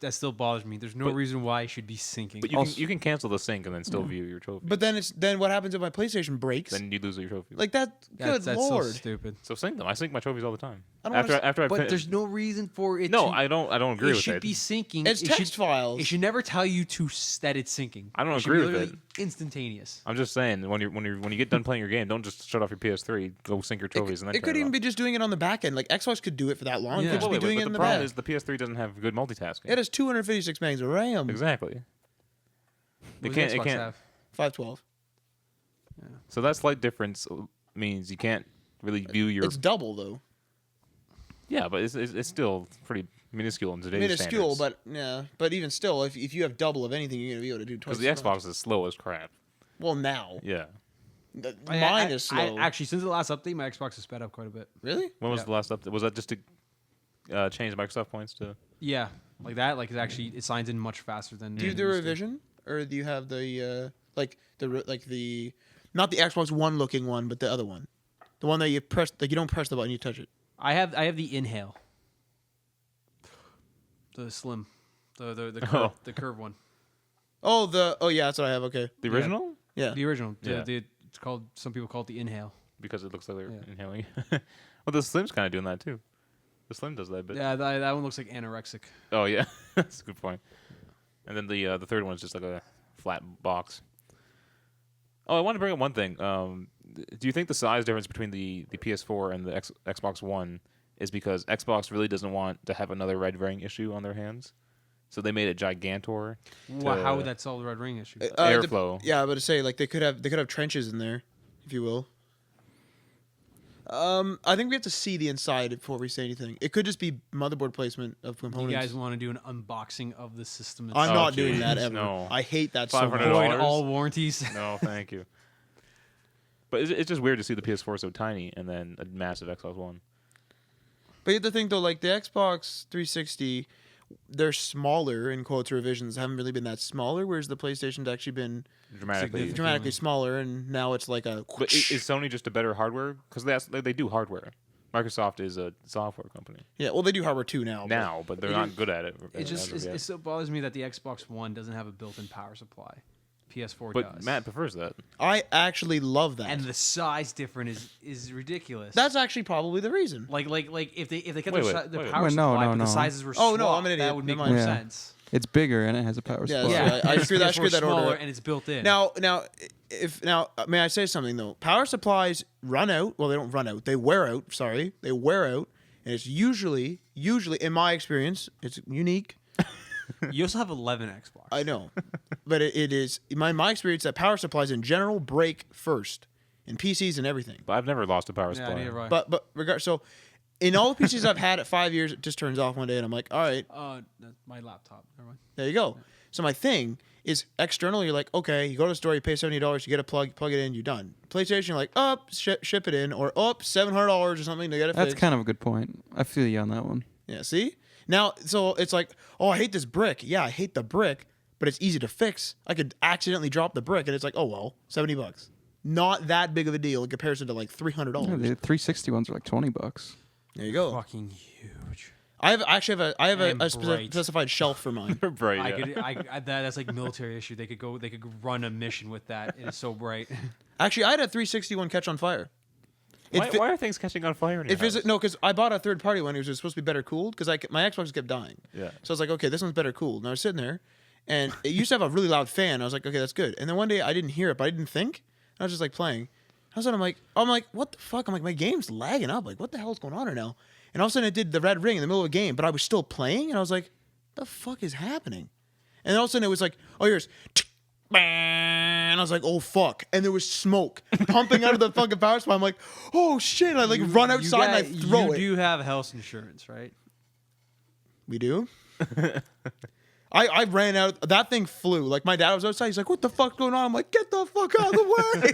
that still bothers me. There's no reason why I should be syncing. But you can cancel the sync and then still view your trophy. But then what happens if my PlayStation breaks? Then you lose your trophy. Good that's lord. so stupid. So sync them. I sync my trophies all the time. I don't After I But finish. there's no reason for it. No, to, I don't agree it with should it. be syncing. It's it text should, files. It should never tell you that it's syncing. I don't It should agree be with literally Instantaneous. I'm just saying when you get done playing your game, don't just shut off your PS3, go sync your trophies, and then It could even be just doing it on the back end. Xbox could do it for that long. Yeah. It could just be But doing the it in the problem back. is the PS3 doesn't have good multitasking. It has 256 megs of RAM. Exactly. What It does can't. Xbox It can't. have? 512. So that slight difference means you can't really view your. It's double though. Yeah, but it's still pretty minuscule in today's Minuscule, standards. but even still, if you have double of anything, you're gonna be able to do twice. Because the as much. Xbox is slow as crap. Well, now Yeah. mine is slow. Actually, since the last update, my Xbox has sped up quite a bit. Really? When was Yeah. the last update? Was that just to change Microsoft points to? Yeah, like that. Like it signs in much faster than. Do you have it the used to. revision, or do you have the not the Xbox One looking one, but the other one, the one that you press, you don't press the button, you touch it. I have the Inhale. The slim, the curve one. Oh yeah, that's what I have. Okay, The original? yeah. The original. Yeah. It's called. Some people call it the Inhale. Because it looks like they're Yeah. inhaling. Well, the Slim's kind of doing that too. The Slim does that bit. Yeah, that one looks like anorexic. Oh yeah, that's a good point. And then the third one is just like a flat box. Oh, I want to bring up one thing. Do you think the size difference between the PS4 and the Xbox One is because Xbox really doesn't want to have another red ring issue on their hands? So they made it gigantor. Wow, how would that solve the red ring issue? Airflow. Yeah, but to say like they could have trenches in there, if you will. I think we have to see the inside before we say anything. It could just be motherboard placement of components. You guys want to do an unboxing of the system? I'm not geez, doing that ever. no. I hate that so much. $500. Void all warranties. No, thank you. But it's just weird to see the PS4 so tiny and then a massive Xbox One. But you have to think though, like the Xbox 360, they're smaller in quotes. Revisions haven't really been that smaller, whereas the PlayStation's actually been dramatically smaller, and now it's like a. But is Sony just a better hardware? Because they do hardware. Microsoft is a software company Yeah, well, they do hardware too now. but they're not good at it. It still bothers me that the Xbox One doesn't have a built-in power supply. PS4 But does. Matt prefers that. I actually love that. And the size difference is ridiculous. That's actually probably the reason. like if they kept Wait, their wait. power Wait, no, supply, no, but no. the sizes were Oh, no, swapped, I'm an idiot. that would make Never more mind. Yeah. sense. It's bigger and it has a power Yeah, supply. yeah. I screwed that smaller order. and it's built in. Now, may I say something though? Power supplies run out. Well, they don't run out. They wear out. Sorry, they wear out, and it's usually, in my experience, it's unique. You also have 11 Xbox. I know, but it is my experience that power supplies in general break first in PCs and everything. But I've never lost a power Yeah, supply. neither have I. But so, in all the PCs I've had at 5 years, it just turns off one day, and I'm like, all right, That's my laptop. Never mind. there you go. So my thing is external. You're like, okay, you go to the store, you pay $70, you get a plug it in, you're done. PlayStation, you're like, ship it in, or $700 or something to get it That's fixed. kind of a good point. I feel you on that one. Yeah, see? Now, so it's like, oh, I hate this brick. Yeah, I hate the brick, but it's easy to fix. I could accidentally drop the brick, and it's like, oh, well, $70. Not that big of a deal in comparison to like $300. Yeah, the 360 ones are like $20. There you go. Fucking huge. I have And a bright. specified shelf for mine. Right. I that's like military issue. They could run a mission with that. It is so bright. Actually, I had a 361 catch on fire. Why are things catching on fire in your house? No, because I bought a third party one. It was supposed to be better cooled because my Xbox kept dying. Yeah. So I was like, okay, this one's better cooled. And I was sitting there, and it used to have a really loud fan. I was like, okay, that's good. And then one day I didn't hear it, but I didn't think. I was just like playing. All of a sudden I'm like, what the fuck? I'm like, my game's lagging up. Like, what the hell is going on right now? And all of a sudden it did the red ring in the middle of a game, but I was still playing, and I was like, the fuck is happening? And then all of a sudden it was like, oh, here's. And I was like, oh fuck. And there was smoke pumping out of the fucking power supply. I'm like, oh shit. I like run outside and I throw it. You do have health insurance, right? We do? I ran out. That thing flew. Like my dad was outside. He's like, what the fuck's going on? I'm like, get the fuck out of the way.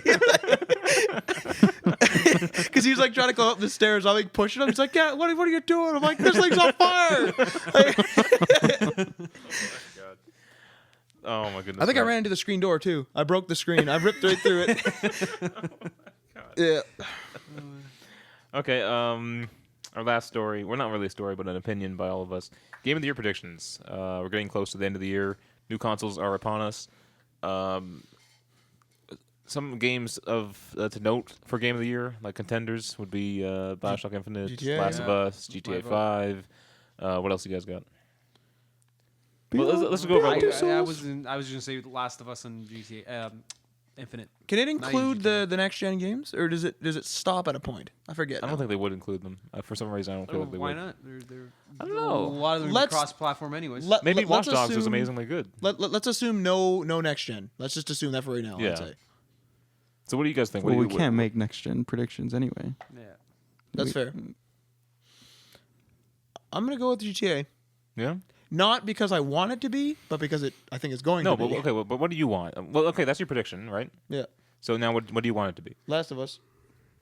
Because he was like trying to go up the stairs. I'm like pushing him. He's like, yeah, what are you doing? I'm like, this thing's on fire. Oh my goodness. I think I ran into the screen door too. I broke the screen. I ripped right through it. Yeah. Okay, our last story. Well, not really a story, but an opinion by all of us. Game of the Year predictions. We're getting close to the end of the year. New consoles are upon us. Some games to note for Game of the Year, like contenders, would be Bioshock Infinite, GTA, Last of Us, GTA 5. What else you guys got? Well, let's go over. I was gonna say Last of Us and GTA Infinite. Can it include GTA. the next gen games, or does it stop at a point? I forget. I don't think they would include them. For some reason, I don't feel like they Why would. not? I don't know. A lot of them Let's- cross-platform, anyways. Maybe Watch let's Dogs is assume- amazingly good. Let's assume no next gen. Let's just assume that for right now. Yeah. I'd say So what do you guys think? Well, What we do you, can't make next gen predictions anyway. yeah. that's fair. I'm gonna go with GTA. Yeah. Not because I want it to be, but because I think it's going No, to but be. okay. But what do you want? Well, okay, that's your prediction, right? Yeah. So now, what do you want it to be? Last of Us.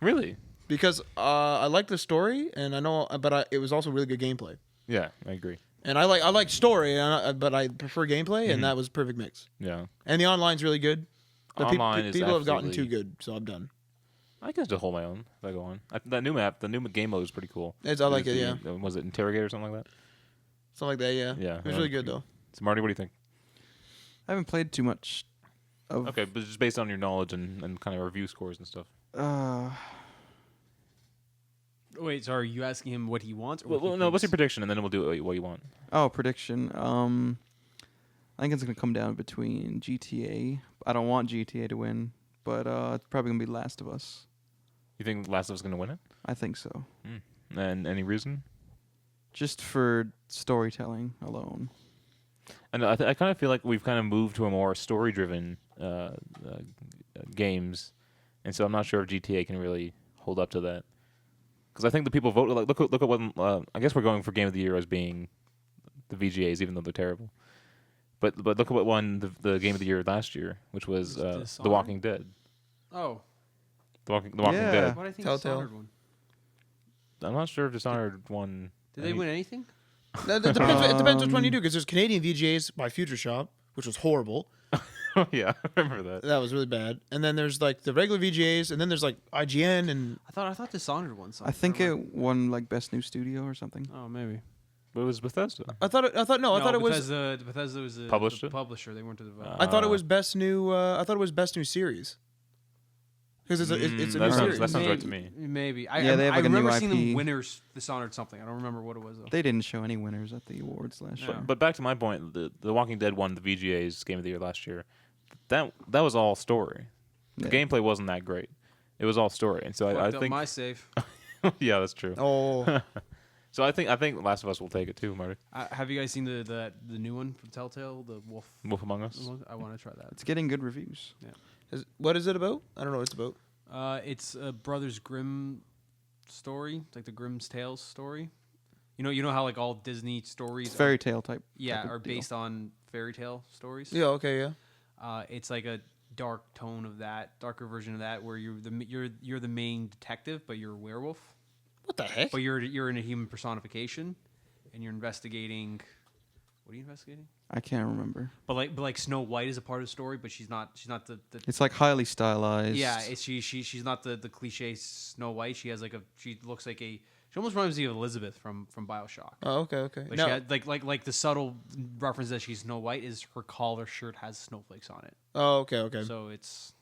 Really? Because I like the story, and I know, but it was also really good gameplay. Yeah, I agree. And I like story, but I prefer gameplay, and that was a perfect mix. Yeah. And the online's really good. But Online is people have gotten absolutely- too good, so I'm done. I can still hold my own if I go on. That new map, the new game mode is pretty cool. I like it, yeah. Was it Interrogate or something like that? Something like that, yeah. Yeah, It was that really was good, though. So Marty, what do you think? I haven't played too much of. Okay, but just based on your knowledge and kind of review scores and stuff. Wait, sorry, are you asking him what he wants? Or Well, what he no. What's your thinks? prediction, and then we'll do what you want. Oh, prediction. I think it's gonna come down between GTA. I don't want GTA to win, but it's probably gonna be Last of Us. You think Last of Us is gonna win it? I think so. And any reason? Just for storytelling alone. And I kind of feel like we've kind of moved to a more story-driven games, and so I'm not sure if GTA can really hold up to that. Because I think the people vote like look at what I guess we're going for Game of the Year as being the VGAs, even though they're terrible. But look at what won the Game of the Year last year, which was The Dishonored? Walking Dead. Oh, The Walking Yeah. Dead. what I think Telltale. Dishonored won. I'm not sure if Dishonored won. Did they win anything? That depends. It depends which one you do, because there's Canadian VGAs by Future Shop, which was horrible. Yeah, I remember that. That was really bad. And then there's like the regular VGAs, and then there's like IGN and I thought Dishonored won something. I think Never mind. it won like Best New Studio or something. Oh, maybe. But it was Bethesda. I thought it was Bethesda was the Published the it? publisher. They weren't the developer. I thought it was best new. I thought it was best new series. Because it's a new that series. sounds right to me. Maybe. Yeah, they have, like, a new remember seeing them IP. winners Dishonored something. I don't remember what it was though. They didn't show any winners at the awards last Yeah. year. But back to my point, the Walking Dead won the VGA's Game of the Year last year. That was all story. The Yeah. gameplay wasn't that great. It was all story, and so I Fucked up think my safe. yeah, that's true. Oh, So I think Last of Us will take it too, Marty. Have you guys seen the new one from Telltale, the Wolf? Wolf Among Us. I want to try that. It's getting good reviews. what is it about? I don't know what it's about. It's a Brothers Grimm story, like the Grimm's Tales story. You know how like all Disney stories, It's fairy tale type. yeah, type of are deal. based on fairy tale stories. Yeah. Okay. Yeah. It's like a dark tone of that, darker version of that, where you're the main detective, but you're a werewolf. What the heck? But you're in a human personification, and you're investigating. What are you investigating? I can't remember. But like Snow White is a part of the story, but she's not the It's like highly stylized. yeah. She's not the cliche Snow White. She has she looks like she almost reminds me of Elizabeth from BioShock. Oh, okay. But No. she had like the subtle reference that she's Snow White is her collar shirt has snowflakes on it. Oh, okay. So it's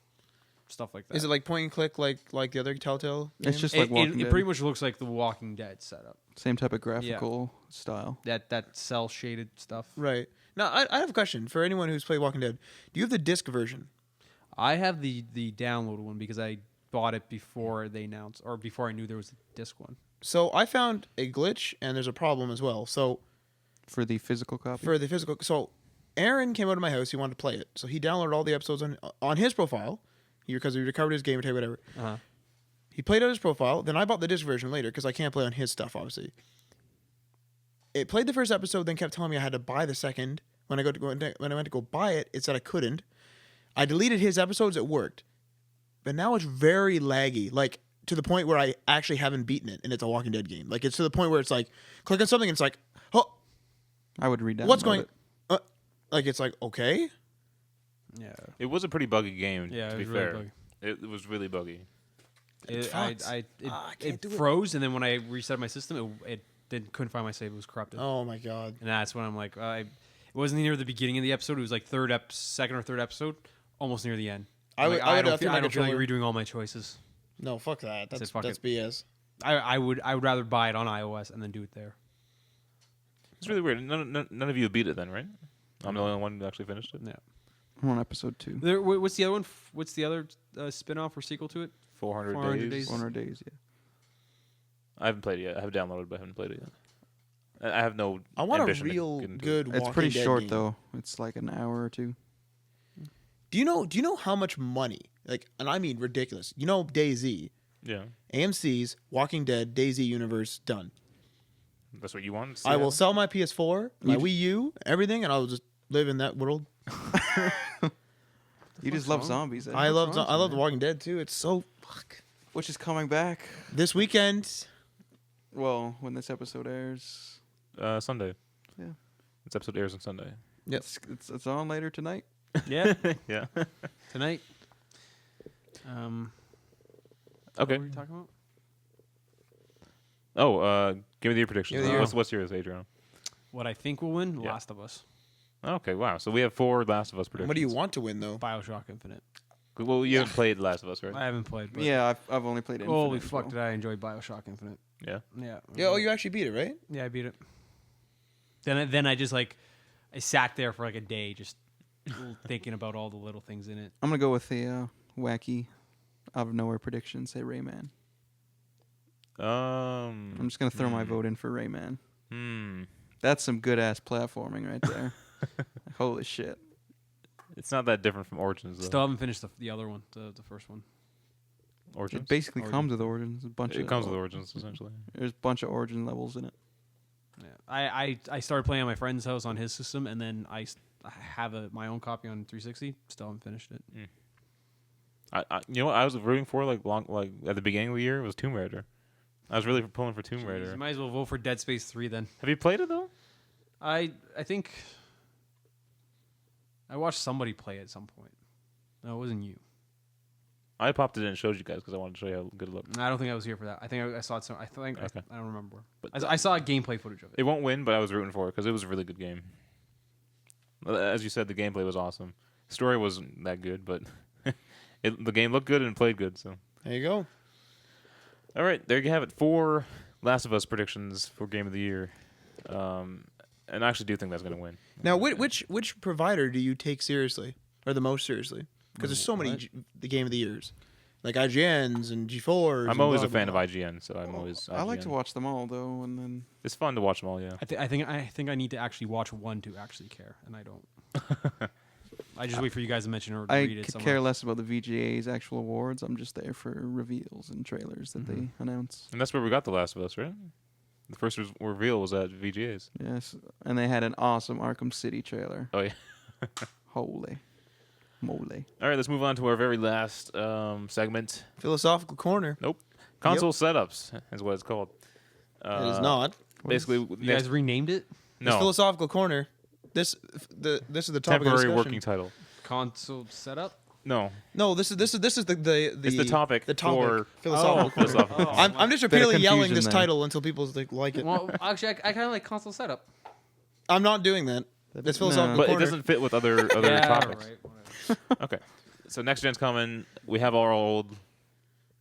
stuff like that. Is it like point and click like the other Telltale? It's games? just like Walking it Dead. pretty much looks like the Walking Dead setup. Same type of graphical style. That cell shaded stuff. right. Now I have a question for anyone who's played Walking Dead. Do you have the disc version? I have the downloaded one because I bought it before they announced or before I knew there was a disc one. So I found a glitch and there's a problem as well. So For the physical copy. for the physical, so Aaron came out of my house. He wanted to play it, so he downloaded all the episodes on his profile. Because he recovered his game or whatever. Uh-huh. He played on his profile. Then I bought the disc version later because I can't play on his stuff, obviously. It played the first episode, then kept telling me I had to buy the second. When I went to go buy it, it said I couldn't. I deleted his episodes. It worked, but now it's very laggy, like to the point where I actually haven't beaten it, and it's a Walking Dead game. Like it's to the point where it's like click on something, and it's like, oh, I would read down. what's going? Like it's like okay. Yeah. It was a pretty buggy game. Yeah, to it be was really fair, buggy. it was really buggy. I can't It do it. froze, and then when I reset my system, it couldn't find my save. It was corrupted. Oh my god. And that's when I'm like, it wasn't near the beginning of the episode. It was like second or third episode, almost near the end. I would I don't throw feel my like controller- redoing all my choices. No, fuck that. That's fuck that's it. BS. I would rather buy it on iOS and then do it there. It's really weird. None of you beat it then, right? I'm the only one who actually finished it. Yeah. I'm on episode 2. What's the other one? What's the other spin-off or sequel to it? 400 400 days. days. 400 days, yeah. I haven't played it yet. I have it downloaded, but I haven't played it yet. I have no. I want a ambition to real get into good. It's Walking pretty Dead short game. though. It's like an hour or two. Do you know how much money? Like, and I mean ridiculous. You know, DayZ, Yeah, AMC's Walking Dead DayZ universe done. that's what you want. I will sell my PS4, my You- Wii U, everything, and I will just live in that world. You just love zombies. eh? I love What's wrong I with love you, The man? Walking Dead too. It's so fuck. Which is coming back. This weekend. Well, when this episode airs, Sunday. Yeah. This episode airs on Sunday. Yep. it's on later tonight. Yeah, Yeah. tonight. Okay. What were you talking about? Oh, give me the year predictions. Give me the year. What's yours, Adriano? What I think will win? Yeah. Last of Us. Okay, wow. So we have 4 Last of Us predictions. What do you want to win though? BioShock Infinite. Well, you haven't played Last of Us, right? I haven't played. But Yeah, I've only played Infinite. holy as fuck, well. did I enjoy BioShock Infinite? Yeah. Yeah. Yeah. Oh, you actually beat it, right? Yeah, I beat it. Then I just like I sat there for like a day just thinking about all the little things in it. I'm gonna go with the wacky, out of nowhere prediction. Say Rayman. I'm just gonna throw my vote in for Rayman. That's some good ass platforming right there. Holy shit! It's not that different from Origins, though. Still haven't finished the other one, the first one. Origins. It basically comes with Origins. A bunch It of comes with Origins, essentially. There's a bunch of Origin levels in it. Yeah. I started playing at my friend's house on his system, and then I have my own copy on 360. Still haven't finished it. You know what I was rooting for like at the beginning of the year was Tomb Raider. I was really pulling for Tomb Raider. You might as well vote for Dead Space 3 then. Have you played it though? I think I watched somebody play it at some point. No, it wasn't you. I popped it in and showed you guys because I wanted to show you how good it looked. I don't think I was here for that. I think I saw it. Okay. I don't remember. But I saw gameplay footage of it. It won't win, but I was rooting for it because it was a really good game. As you said, the gameplay was awesome. The story wasn't that good, but the game looked good and played good. So There you go. all right, there you have it. 4 Last of Us predictions for Game of the Year. And I actually do think that's going to win. Now, which provider do you take seriously or the most seriously? Because there's so many the Game of the Years, like IGNs and G4s. I'm always a fan of IGN, so I'm always. I like to IGN. watch them all though, and then It's fun to watch them all. Yeah. I think I need to actually watch one to actually care, and I don't. I just wait for you guys to mention or I read it could somewhere. care less about the VGA's actual awards. I'm just there for reveals and trailers that they announce. And that's where we got The Last of Us, right? The first reveal was at VGA's. Yes, and they had an awesome Arkham City trailer. Oh yeah. Holy moly! All right, let's move on to our very last segment. Philosophical Corner. Nope. Console setups is what it's called. It is not. Basically, You guys renamed it It's no Philosophical Corner. This is the topic of temporary discussion. working title. console setup. No, No, this is the it's the topic. The topic. for Philosophical Corner. philosophical. I'm just Bit of repeatedly yelling confusion this there. title until people like it. Well, actually, I kind of like console setup. I'm not doing that. That's No. Philosophical But it Corner. doesn't fit with other Yeah, topics. right, whatever. Okay, so next gen's coming. We have our old.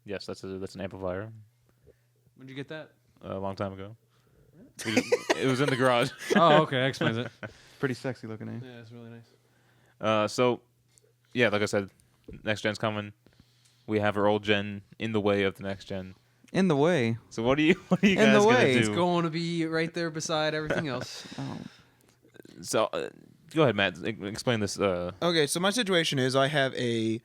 Yes, that's an amplifier. When'd you get that? A long time ago. It was in the garage. Oh, okay, that explains it. Pretty sexy looking, eh? Yeah, it's really nice. So, yeah, like I said, next gen's coming. We have our old gen in the way of the next gen. In the way. So what are you In guys the gonna way. do? It's going to be right there beside everything else. Oh. So go ahead, Matt. Explain this. Okay, so my situation is I have a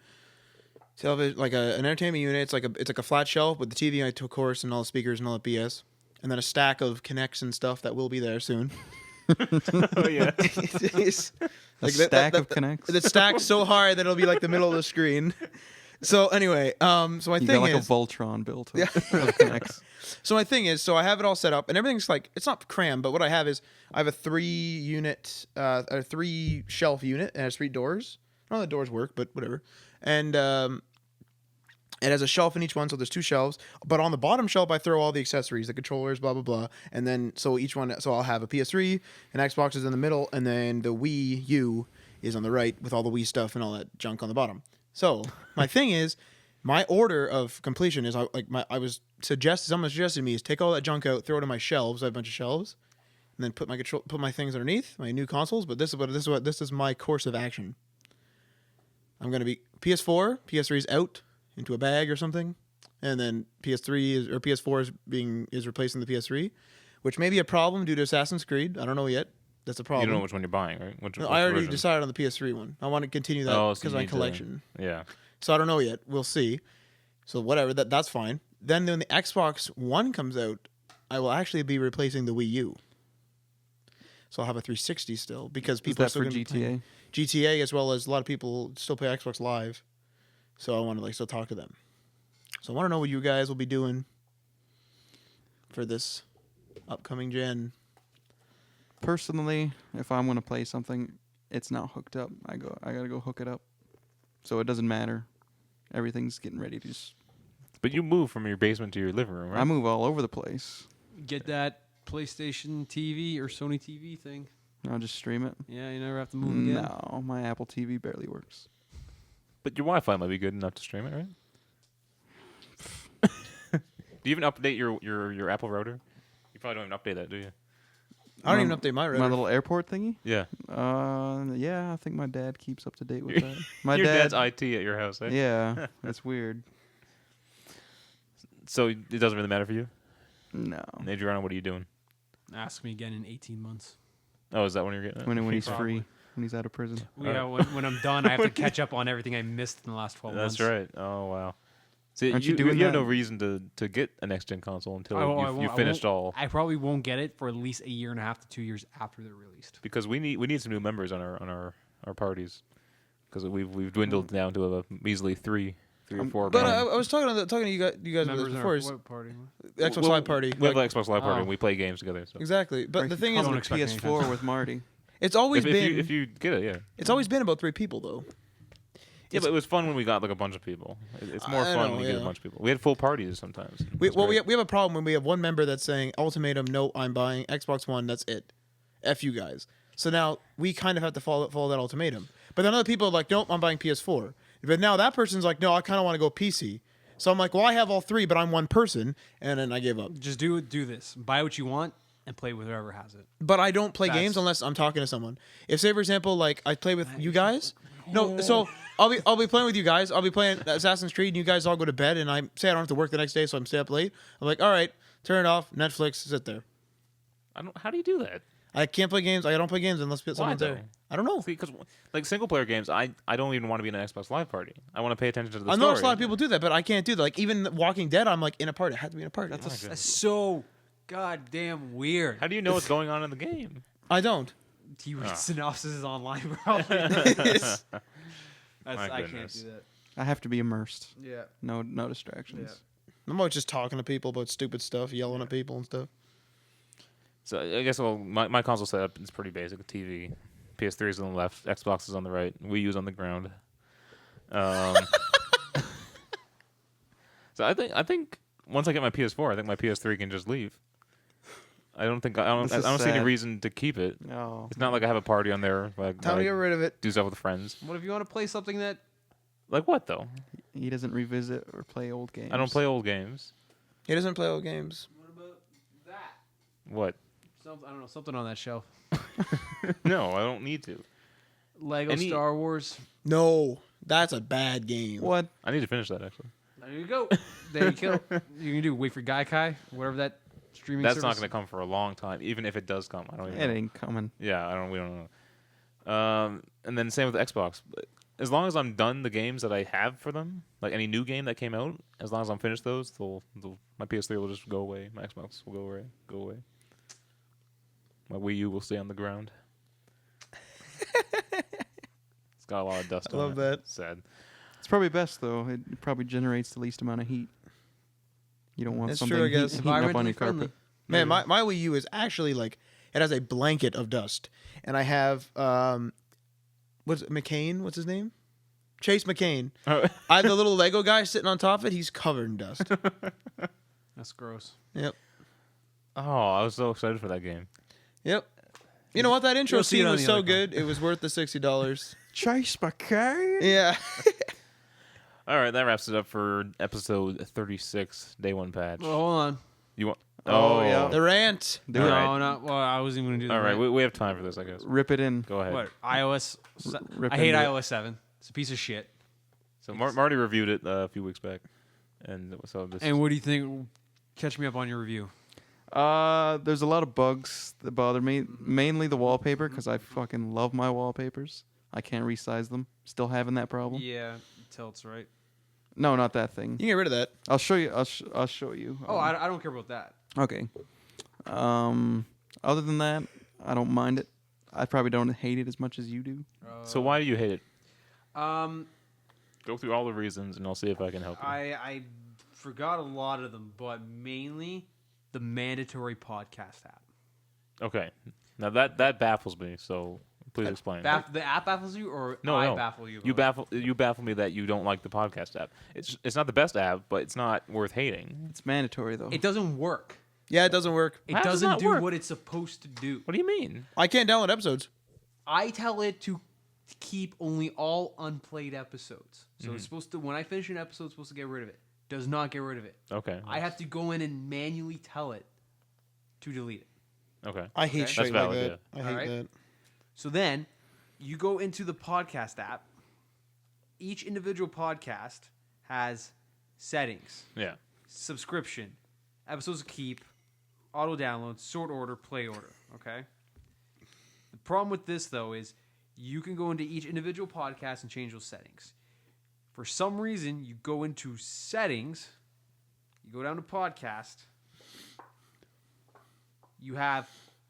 television, like an entertainment unit. It's like a flat shelf with the TV, of course, and all the speakers and all the BS, and then a stack of Kinects and stuff that will be there soon. Oh yeah. It's A stack of Kinects. It's stacked so hard that it'll be like the middle of the screen. So anyway, so my You thing got like is, a Voltron built. Yeah. of Kinects. so my thing is, so I have it all set up, and everything's like it's not crammed, but what I have is I have a 3 shelf unit, and it has 3 doors. I don't know the doors work, but whatever. And it has a shelf in each one, so there's 2 shelves. But on the bottom shelf, I throw all the accessories, the controllers, blah blah blah, and then so each one, so I'll have a PS3, an Xbox is in the middle, and then the Wii U is on the right with all the Wii stuff and all that junk on the bottom. So my thing is, my order of completion is someone suggested to me is take all that junk out, throw it in my shelves. I have a bunch of shelves, and then put my things underneath my new consoles. But this is my course of action. I'm gonna be PS4, PS3 is out into a bag or something, and then PS4 is replacing the PS3, which may be a problem due to Assassin's Creed. I don't know yet. That's a problem. You don't know which one you're buying, right? Which I already version? decided on the PS3 one. I want to continue that Oh, so because you my need to- collection. Yeah. So I don't know yet. We'll see. So whatever, that's fine. Then when the Xbox One comes out, I will actually be replacing the Wii U. So I'll have a 360 still because Is people are that still for gonna be playing GTA? GTA as well as a lot of people still play Xbox Live. So I want to still talk to them. So I want to know what you guys will be doing for this upcoming gen. Personally, if I'm gonna play something, it's not hooked up. I gotta go hook it up. So it doesn't matter. Everything's getting ready to just. But you move from your basement to your living room, right? I move all over the place. Get that PlayStation TV or Sony TV thing. I'll just stream it. Yeah, you never have to move again. No, my Apple TV barely works. But your Wi-Fi might be good enough to stream it, right? Do you even update your Apple router? You probably don't even update that, do you? I don't even update my router. My little airport thingy. Yeah. Yeah, I think my dad keeps up to date with that. My Your dad. dad's IT at your house, eh? Yeah, that's weird. So it doesn't really matter for you? No. Adriano, what are you doing? Ask me again in 18 months. Oh, is that when you're getting it? When he's Probably. free, when he's out of prison. Yeah, when I'm done, I have to catch up on everything I missed in the last 12 months. That's right. Oh, wow. See, Aren't you you doing have no that? reason to get a next-gen console until I you won't- finished all. I probably won't get it for at least a year and a half to 2 years after they're released. Because we need some new members on our parties. Because we've dwindled down to a measly three or four. But men. I was talking to you guys about this Members in before. our is what party? Xbox Well, Live Party. We have Like, an Xbox Live party Oh. and we play games together. So. exactly. But the thing is, Don't expect anything. PS4 with Marty. it's always been if you get it, yeah. it's always been about 3 people though. Yeah, but it was fun when we got like a bunch of people. It's more I fun know, when you get a yeah. bunch of people. We had full parties sometimes. We It was great. we have a problem when we have one member that's saying ultimatum, no, I'm buying Xbox One. That's it. F you guys. So now we kind of have to follow that ultimatum. But then other people are like, nope, I'm buying PS4. But now that person's like, no, I kind of want to go PC. So I'm like, well, I have all 3, but I'm one person, and then I gave up. Just do this. Buy what you want and play with whoever has it. But I don't play That's- games unless I'm talking to someone. If, say, for example, like I play with you guys. No, so I'll be playing with you guys. I'll be playing Assassin's Creed, and you guys all go to bed, and I say I don't have to work the next day, so I'm stay up late. I'm like, all right, turn it off. Netflix, sit there. How do you do that? I can't play games. I don't play games unless someone's though? there. I don't know. Because like single player games, I don't even want to be in an Xbox Live party. I want to pay attention to the I story. notice a lot of people do that, but I can't do that. Like even Walking Dead, I'm like in a party. I have to be in a party. That's so goddamn weird. How do you know what's going on in the game? I don't. You read synopsis online, probably. My I can't goodness. do that. I have to be immersed. Yeah. No distractions. I'm always just talking to people about stupid stuff, yelling at people and stuff. So I guess my console setup is pretty basic. A TV, PS3 is on the left, Xbox is on the right, Wii U's on the ground. So I think once I get my PS4, I think my PS3 can just leave. I don't see any sad. reason to keep it. No. It's not like I have a party on there. Like, Time to get rid of it. do stuff with friends. What if you want to play something that? Like what though? He doesn't revisit or play old games. I don't play old games. He doesn't play old games. What about that? What? I don't know. Something on that shelf. No, I don't need to. Lego Any- Star Wars. No, that's a bad game. What? I need to finish that actually. There you go. There you go. You can do wait for GotY, whatever that streaming. That's not service. going to come for a long time, even if it does come. I don't even It know. ain't coming. Yeah, we don't know. And then same with Xbox. As long as I'm done the games that I have for them, like any new game that came out, as long as I'm finished those, my PS3 will just go away. My Xbox will go away. My Wii U will stay on the ground. It's got a lot of dust I on love it. that. Sad. It's probably best though. It probably generates the least amount of heat. You don't want That's something true, I guess. heating up on Environmentally your friendly. carpet. Man, my Wii U is actually like it has a blanket of dust, and I have what's it, McCain? What's his name? Chase McCain. I have the little Lego guy sitting on top of it. He's covered in dust. That's gross. Yep. Oh, I was so excited for that game. Yep. You know what? That intro You'll see it scene on was the so other good. It was worth the $60. Chase McCain. Yeah. All right, that wraps it up for episode 36, Day 1 patch. Well, hold on. You want? Oh, yeah. The rant. Do All it. right. No, not. Well, I wasn't even gonna do that. All right, we have time for this, I guess. Rip it in. Go ahead. What iOS? rip I hate into it. iOS 7. It's a piece of shit. So Marty reviewed it a few weeks back, and so this. And what do you think? Catch me up on your review. There's a lot of bugs that bother me. Mainly the wallpaper, because I fucking love my wallpapers. I can't resize them. Still having that problem. Yeah, tilts right. No, not that thing. You can get rid of that. I'll show you. I'll show you. Oh, I don't care about that. Okay. Other than that, I don't mind it. I probably don't hate it as much as you do. So why do you hate it? Um, Go through all the reasons, and I'll see if I can help you. I forgot a lot of them, but mainly the mandatory podcast app. Okay. Now that baffles me. So please explain. The app baffles you, or No, I no. baffle you? You about baffle me that you don't like the podcast app. It's not the best app, but it's not worth hating. It's mandatory though. it? It doesn't work. Yeah, it doesn't work. It How does it doesn't not do work? what it's supposed to do. What do you mean? I can't download episodes. I tell it to to keep only all unplayed episodes. So it's supposed to, when I finish an episode, it's supposed to get rid of it. Does not get rid of it. Okay. I have to go in and manually tell it to delete it. Okay. I hate Okay. shit That's like valid, that. I hate Alright. that. So then you go into the podcast app. Each individual podcast has settings, Yeah. subscription, episodes to keep, auto download, sort order, play order. Okay. The problem with this though is you can go into each individual podcast and change those settings. For some reason, you go into settings, you go down to podcast, you have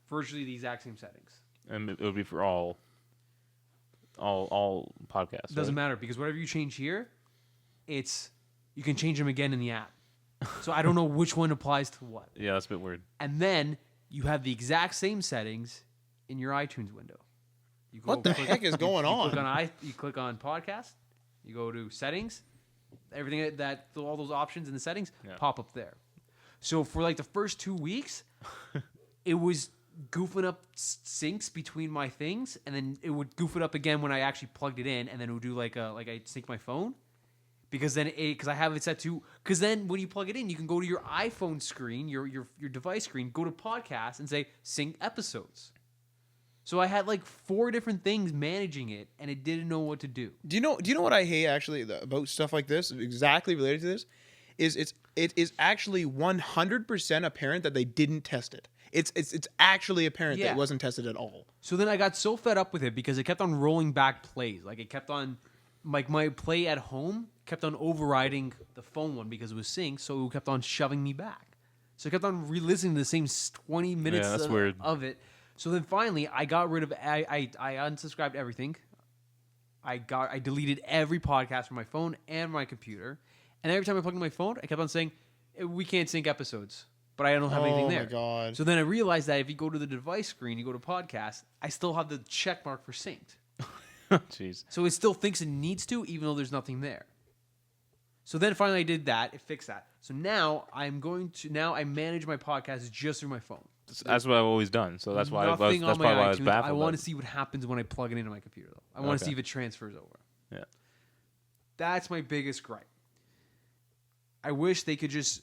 virtually the exact same settings. And it would be for all podcasts. Doesn't right? matter because whatever you change here, you can change them again in the app. So I don't know which one applies to what. Yeah, that's a bit weird. And then you have the exact same settings in your iTunes window. You go What the heck is going on? You click on podcast. You go to settings. Everything all those options in the settings pop up there. So for like the first 2 weeks, it was goofing up syncs between my things, and then it would goof it up again when I actually plugged it in, and then it would do like I sync my phone. Because I have it set to, because then when you plug it in, you can go to your iPhone screen, your device screen, go to podcast and say sync episodes. So I had like 4 different things managing it, and it didn't know what to do. Do you know what I hate actually about stuff like this? Exactly related to this, it is actually 100% apparent that they didn't test it. It's actually apparent that Yeah. it wasn't tested at all. So then I got so fed up with it because it kept on rolling back plays. Like it kept on, like my play at home kept on overriding the phone one because it was synced, so it kept on shoving me back. So I kept on re-listening to the same 20 minutes that's weird. of it. So then finally, I got rid of. I unsubscribed everything. I deleted every podcast from my phone and my computer. And every time I plugged in my phone, I kept on saying, "We can't sync episodes," but I don't have anything there. Oh my god! So then I realized that if you go to the device screen, you go to podcast, I still have the check mark for synced. Jeez. So it still thinks it needs to, even though there's nothing there. So then finally I did that. It fixed that. So now I manage my podcasts just through my phone. That's what I've always done. So that's why Nothing that's on probably my why I was iTunes. baffled. I want by to see what happens when I plug it into my computer, though. I want to Okay. see if it transfers over. Yeah. That's my biggest gripe. I wish they could just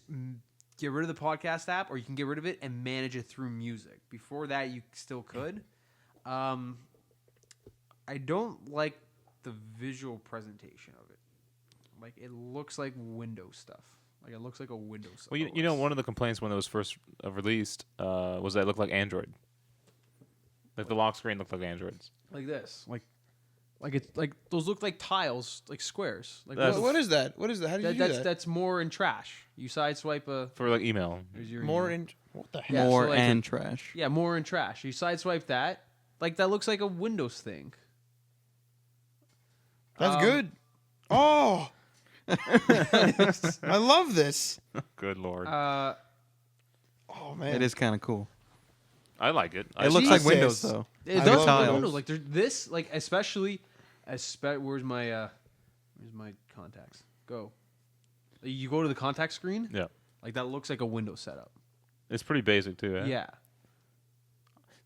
get rid of the podcast app, or you can get rid of it and manage it through music. Before that, you still could. I don't like the visual presentation of it. Like, it looks like Windows stuff. Like, it looks like a Windows. Well, you know, one of the complaints when it was first released was that it looked like Android. Like the lock screen looked like Android's. like this. Like it's like those look like tiles, like squares. Like That's- What is that? What is that? How did you do that? that's more in trash. You sideswipe a For like email. there's your More email. in what the heck? Yeah, More so like and trash. Yeah, more in trash. You sideswipe that. Like that looks like a Windows thing. That's good. Oh, I love this. Good lord. Uh, Oh man, It is kind of cool. I like it. It looks like Jesus. Windows though. it I does love look like tiles. Windows. Like there's this, like especially, where's my contacts? Go. You go to the contact screen. Yeah. Like that looks like a Windows setup. It's pretty basic too. Yeah.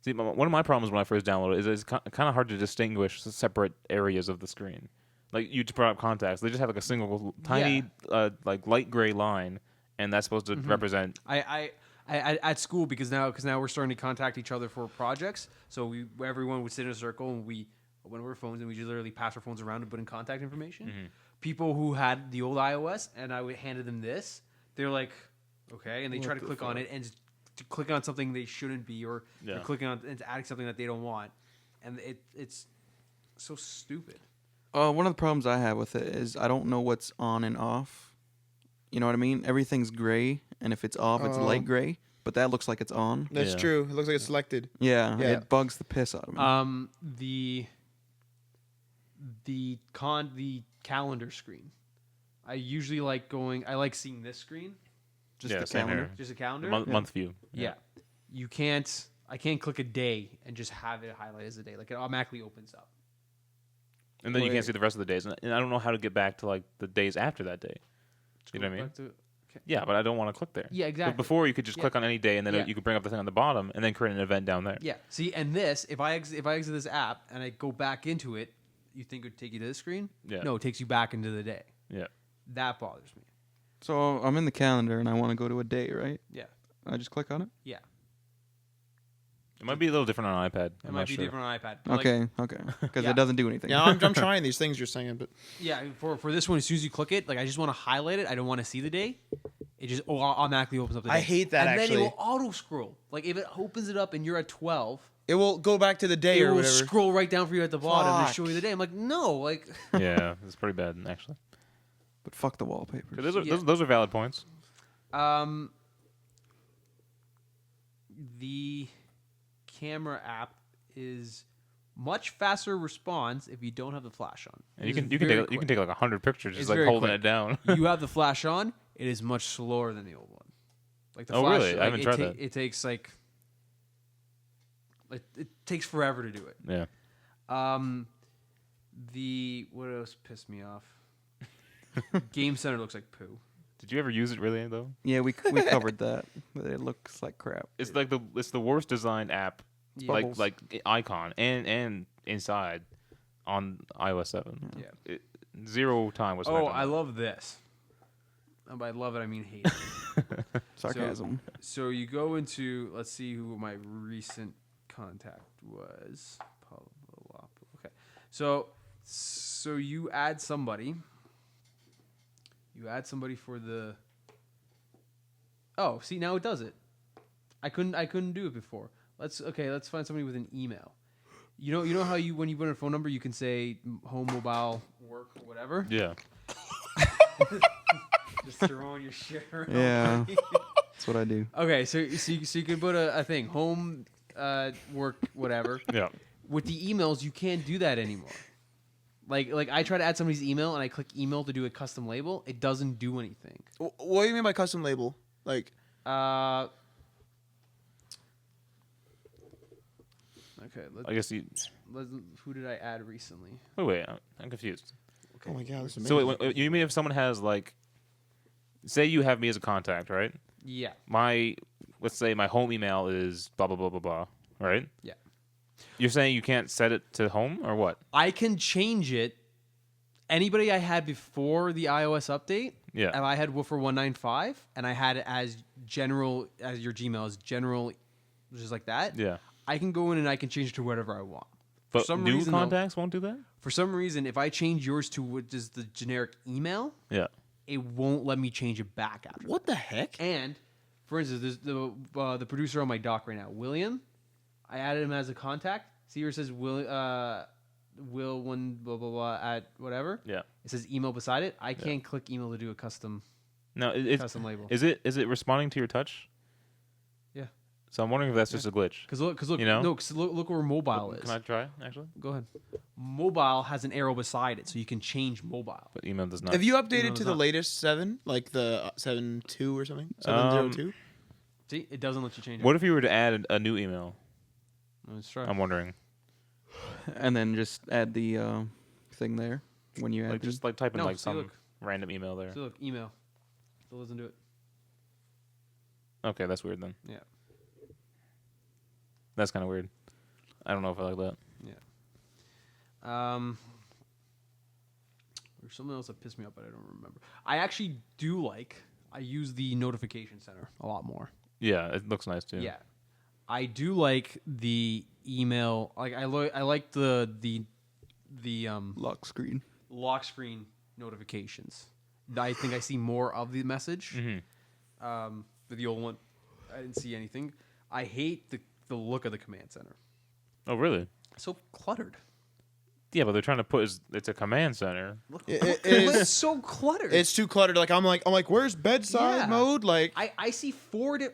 See, one of my problems when I first downloaded it is it's kind of hard to distinguish the separate areas of the screen. Like you brought up contacts, they just have like a single tiny like light gray line, and that's supposed to represent. I at school because now we're starting to contact each other for projects. So everyone would sit in a circle and we open our phones and we just literally pass our phones around and put in contact information. People who had the old iOS and I would handed them this, they're like, okay, and they try to click on it and just to click on something they shouldn't be, or they're clicking on and adding something that they don't want, and it's so stupid. One of the problems I have with it is I don't know what's on and off. You know what I mean? Everything's gray, and if it's off, it's light gray. But that looks like it's on. that's Yeah. true. It looks like it's selected. Yeah, Yeah. it bugs the piss out of me. The calendar screen. I usually like going. I like seeing this screen, Just Yeah, the same calendar. here. just a calendar. Month view. Yeah. You can't. I can't click a day and just have it highlight as a day. Like it automatically opens up. And then you Wait. can't see the rest of the days, and I don't know how to get back to like the days after that day. You know what I mean? Back to- Yeah, but I don't want to click there. Yeah, exactly. But before you could just Yeah. click on any day, and then Yeah. you could bring up the thing on the bottom, and then create an event down there. Yeah. See, and this, if I exit this app and I go back into it, you think would take you to the screen. Yeah. No, it takes you back into the day. Yeah. That bothers me. So I'm in the calendar and I want to go to a day, right? Yeah. I just click on it. Yeah. It might be a little different on iPad. It I'm might not be sure. different on iPad. But Okay, because Yeah. it doesn't do anything. Yeah, I'm trying these things you're saying, but Yeah, for this one, as soon as you click it, like I just want to highlight it. I don't want to see the day. It just automatically opens up the day. I hate that, and actually. then it will auto scroll. Like if it opens it up and you're at 12, it will go back to the day it or will whatever. scroll right down for you at the bottom and Fuck. show you the day. I'm like, no, like Yeah, it's pretty bad actually. But fuck the wallpapers. 'Cause Those are, Yeah. those are valid points. The camera app is much faster response if you don't have the flash on. And It you is can very you can quick. take like 100 pictures It's just like very holding quick. it down. You have the flash on, it is much slower than the old one. Like the Oh, flash, really? I like, haven't tried that. It takes like it takes forever to do it. Yeah. The what else pissed me off? Game Center looks like poo. Did you ever use it really though? Yeah, we covered that. But it looks like crap. It's like it's the worst designed app, Yeah. Bubbles. like icon and inside on iOS 7. Yeah. Zero time was. Oh, I love this. And by love it, I mean hate it. Sarcasm. So you go into, let's see who my recent contact was. Okay. So you add somebody. You add somebody for the. Oh, see, now it does it. I couldn't do it before. Let's find somebody with an email. You know how when you put in a phone number you can say home, mobile, work, or whatever. Yeah. Just throwing your shit around. Yeah. That's what I do. Okay, so you can put a thing home, work, whatever. Yeah. With the emails, you can't do that anymore. Like I try to add somebody's email and I click email to do a custom label. It doesn't do anything. What do you mean by custom label? Like, Okay. I guess you. Who did I add recently? Wait. I'm confused. oh my god, this is So amazing. wait, you mean if someone has like, say you have me as a contact, right? Yeah. Let's say my home email is blah blah blah blah blah, right? Yeah. You're saying you can't set it to home or what? I can change it. Anybody I had before the iOS update, Yeah. if I had Woofer195 and I had it as general, as your Gmail is general, just like that, Yeah. I can go in and I can change it to whatever I want. For But some new reason, though- contacts won't do that? For some reason, if I change yours to what is the generic email, Yeah. it won't let me change it back after. What the heck? And for instance, there's the producer on my dock right now, William. I added him as a contact. See where it says Will one blah blah blah at whatever. Yeah. It says email beside it. I can't click email to do a custom No, custom label. is it responding to your touch? Yeah. So I'm wondering if that's just a glitch. Because look, You know? no, 'cause look where mobile is. Can I try actually? Go ahead. Mobile has an arrow beside it, so you can change mobile. But email does not. Have you updated No, to it's the not. latest 7, like the 7.2 or something? 7.02? See, it doesn't let you change it. What if you were to add a new email? Let's try. I'm wondering. And then just add the thing there when you add Like the- just like type in No, like see, some look. random email there. See, look, email. Still doesn't do it. Okay, that's weird then. Yeah. That's kind of weird. I don't know if I like that. There's something else that pissed me off, but I don't remember. I actually do like. I use the notification center a lot more. Yeah, it looks nice too. Yeah, I do like the email. Like I like the lock screen. lock screen notifications. I think I see more of the message. Mm-hmm. For the old one, I didn't see anything. I hate the look of the command center. Oh, really? It's so cluttered. Yeah, but they're trying to put it's a command center. It's so cluttered. It's too cluttered. Like I'm like, where's bedside Yeah. mode? Like, I see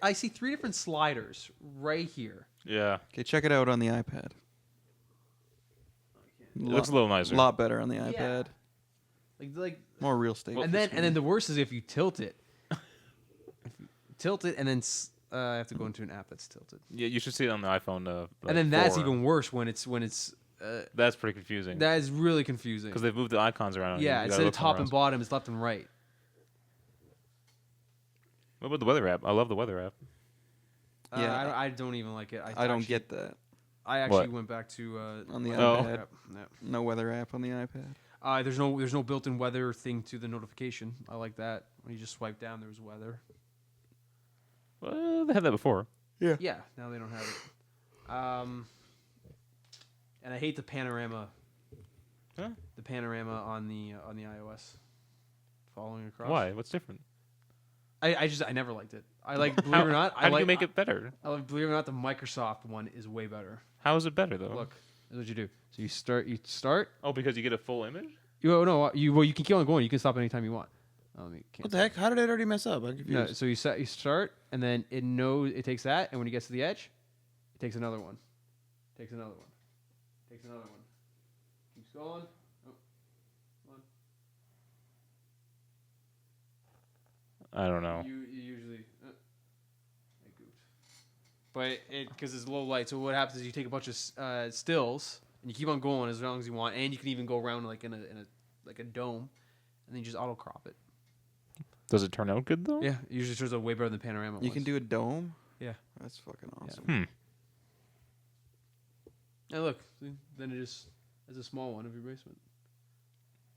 I see 3 different sliders right here. Yeah, Okay, check it out on the iPad. it looks a little nicer. A lot better on the iPad. Like More real estate. and then the worst is if you tilt it. And then I have to go into an app that's tilted. Yeah, you should see it on the iPhone. And then that's 4. even worse when it's That's pretty confusing. that is really confusing. Because they've moved the icons around. Yeah, You gotta instead of look somewhere top and else. bottom, it's left and right. What about the weather app? I love the weather app. Yeah, I don't even like it. I don't get that. I actually What? went back to On the weather iPad. app. No. No weather app on the iPad. There's no built-in weather thing to the notification. I like that. When you just swipe down, there's weather. Well, they had that before. Yeah. Now they don't have it. And I hate the panorama. Huh? The panorama on the iOS. Following across. Why? What's different? I never liked it. I like believe it or not. How do you make it better? Believe it or not, the Microsoft one is way better. How is it better though? Look, this is what you do. So you start. Oh, because you get a full image. You can keep on going. You can stop anytime you want. What the heck? How did it already mess up? I'm confused. No, so you start, and then it takes that, and when it gets to the edge, it takes another one. Takes another one. Takes another one. Keeps going. Oh, come on. I don't know. You usually. I goofed. But because it's low light, so what happens is you take a bunch of stills and you keep on going as long as you want, and you can even go around like in a dome, and then you just auto crop it. Does it turn out good though? Yeah, it usually turns out way better than panorama. You can do a dome. Yeah. That's fucking awesome. Hmm. And look, see, then it is a small one of your basement.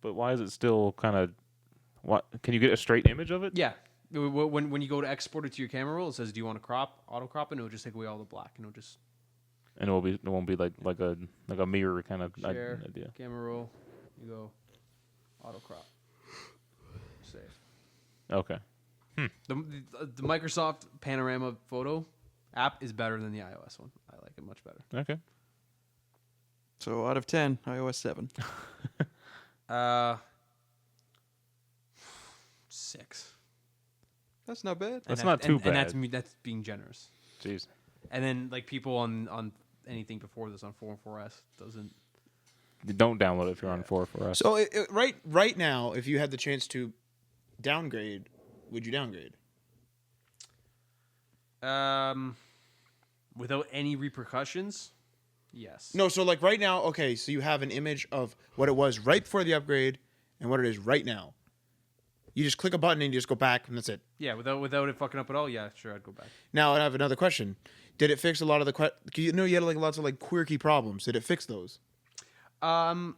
But why is it still kind of? What? Can you get a straight image of it? Yeah. When you go to export it to your camera roll, it says, "Do you want to auto crop?" And it'll just take away all the black, and it'll just And it won't be like a mirror kind of share idea. camera roll. You go auto crop. Save. Okay. The Microsoft Panorama Photo app is better than the iOS one. I like it much better. Okay. So out of 10, iOS 7. 6. That's not bad. That's not too bad. And that's being generous. Jeez. And then like people on anything before this on 4 and 4S doesn't. Don't download it if you're on 4 for us. So right now, if you had the chance to downgrade, would you downgrade? Without any repercussions, yes. No, so like right now, okay, so you have an image of what it was right before the upgrade and what it is right now. You just click a button and you just go back and that's it. Yeah, without it fucking up at all, yeah, sure, I'd go back. Now I have another question. Did it fix a lot of the you had like lots of like quirky problems. Did it fix those? My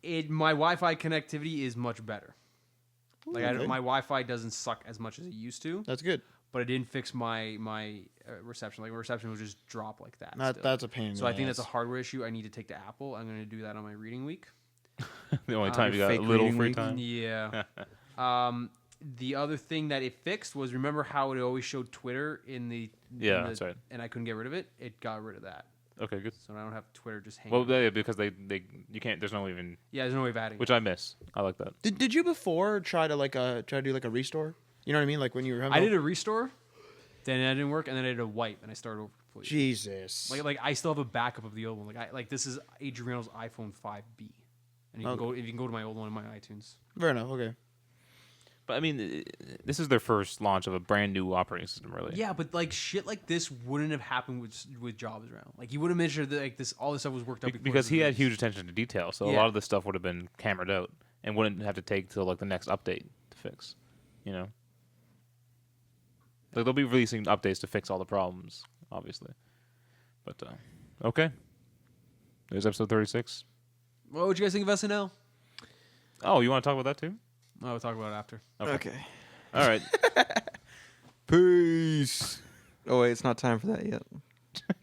Wi-Fi connectivity is much better. Like Okay. my Wi-Fi doesn't suck as much as it used to, That's good. but it didn't fix my reception. Like my reception would just drop like that. still. That's a pain. So I think that's a hardware issue. I need to take to Apple. I'm going to do that on my reading week. The only time you got a fake little reading free week. time. Yeah. The other thing that it fixed was, remember how it always showed Twitter That's right. and I couldn't get rid of it? It got rid of that. Okay, good. So I don't have Twitter just hanging. Well, yeah, because they you can't. There's no even. Yeah, there's no way of adding Which it. I miss. I like that. Did you before try to do like a restore? You know what I mean? Like when you were having I did a restore, then that didn't work, and then I did a wipe, and I started over completely. Jesus. Like I still have a backup of the old one. Like this is Adriano's iPhone 5B, and you can go to my old one in my iTunes. Fair enough. Okay. But I mean, this is their first launch of a brand new operating system, really. Yeah, but like shit like this wouldn't have happened with Jobs around. Like you would have made sure that like all this stuff was worked out before Because it was he had released. huge attention to detail, so a Yeah. lot of this stuff would have been cameraed out and wouldn't have to take till like the next update to fix. You know, like they'll be releasing updates to fix all the problems, obviously. But okay, there's episode 36. What would you guys think of SNL? Oh, you want to talk about that too? Oh, we'll talk about it after. Okay. All right. Peace. Oh, wait, it's not time for that yet.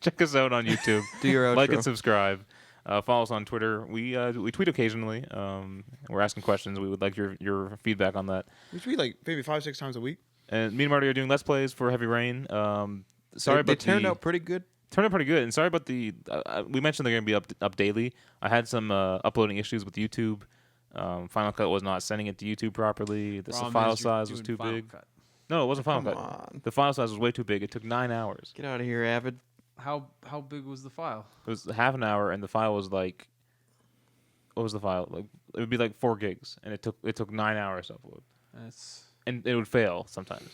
Check us out on YouTube. Do your outro. Like and subscribe. Follow us on Twitter. We tweet occasionally. We're asking questions. We would like your feedback on that. We tweet like maybe 5-6 times a week. And me and Marty are doing Let's Plays for Heavy Rain. Sorry, They turned out pretty good. Turned out pretty good. And sorry about the. We mentioned they're going to be up daily. I had some uploading issues with YouTube. Final Cut was not sending it to YouTube properly. The Problem file is you're size was doing too Final big. Cut. No, it wasn't Final Come Cut. on. The file size was way too big. It took 9 hours. Get out of here, Avid. How big was the file? It was half an hour, and the file was like. What was the file? Like it would be like 4 gigs, and it took 9 hours to upload, and it would fail sometimes.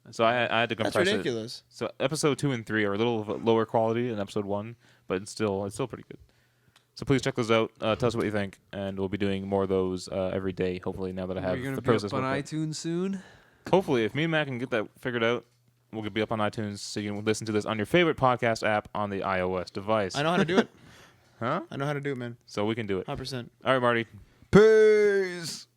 So I had to compress That's it. ridiculous. So episode 2 and 3 are a little lower quality than episode 1, but it's still pretty good. So please check those out. Tell us what you think, and we'll be doing more of those every day. Hopefully, now that I have You're gonna the be up process on worked out. iTunes soon. Hopefully, if me and Matt can get that figured out, We'll be up on iTunes so you can listen to this on your favorite podcast app on the iOS device. I know how to do it. Huh? I know how to do it, man. So we can do it. 100%. All right, Marty. Peace.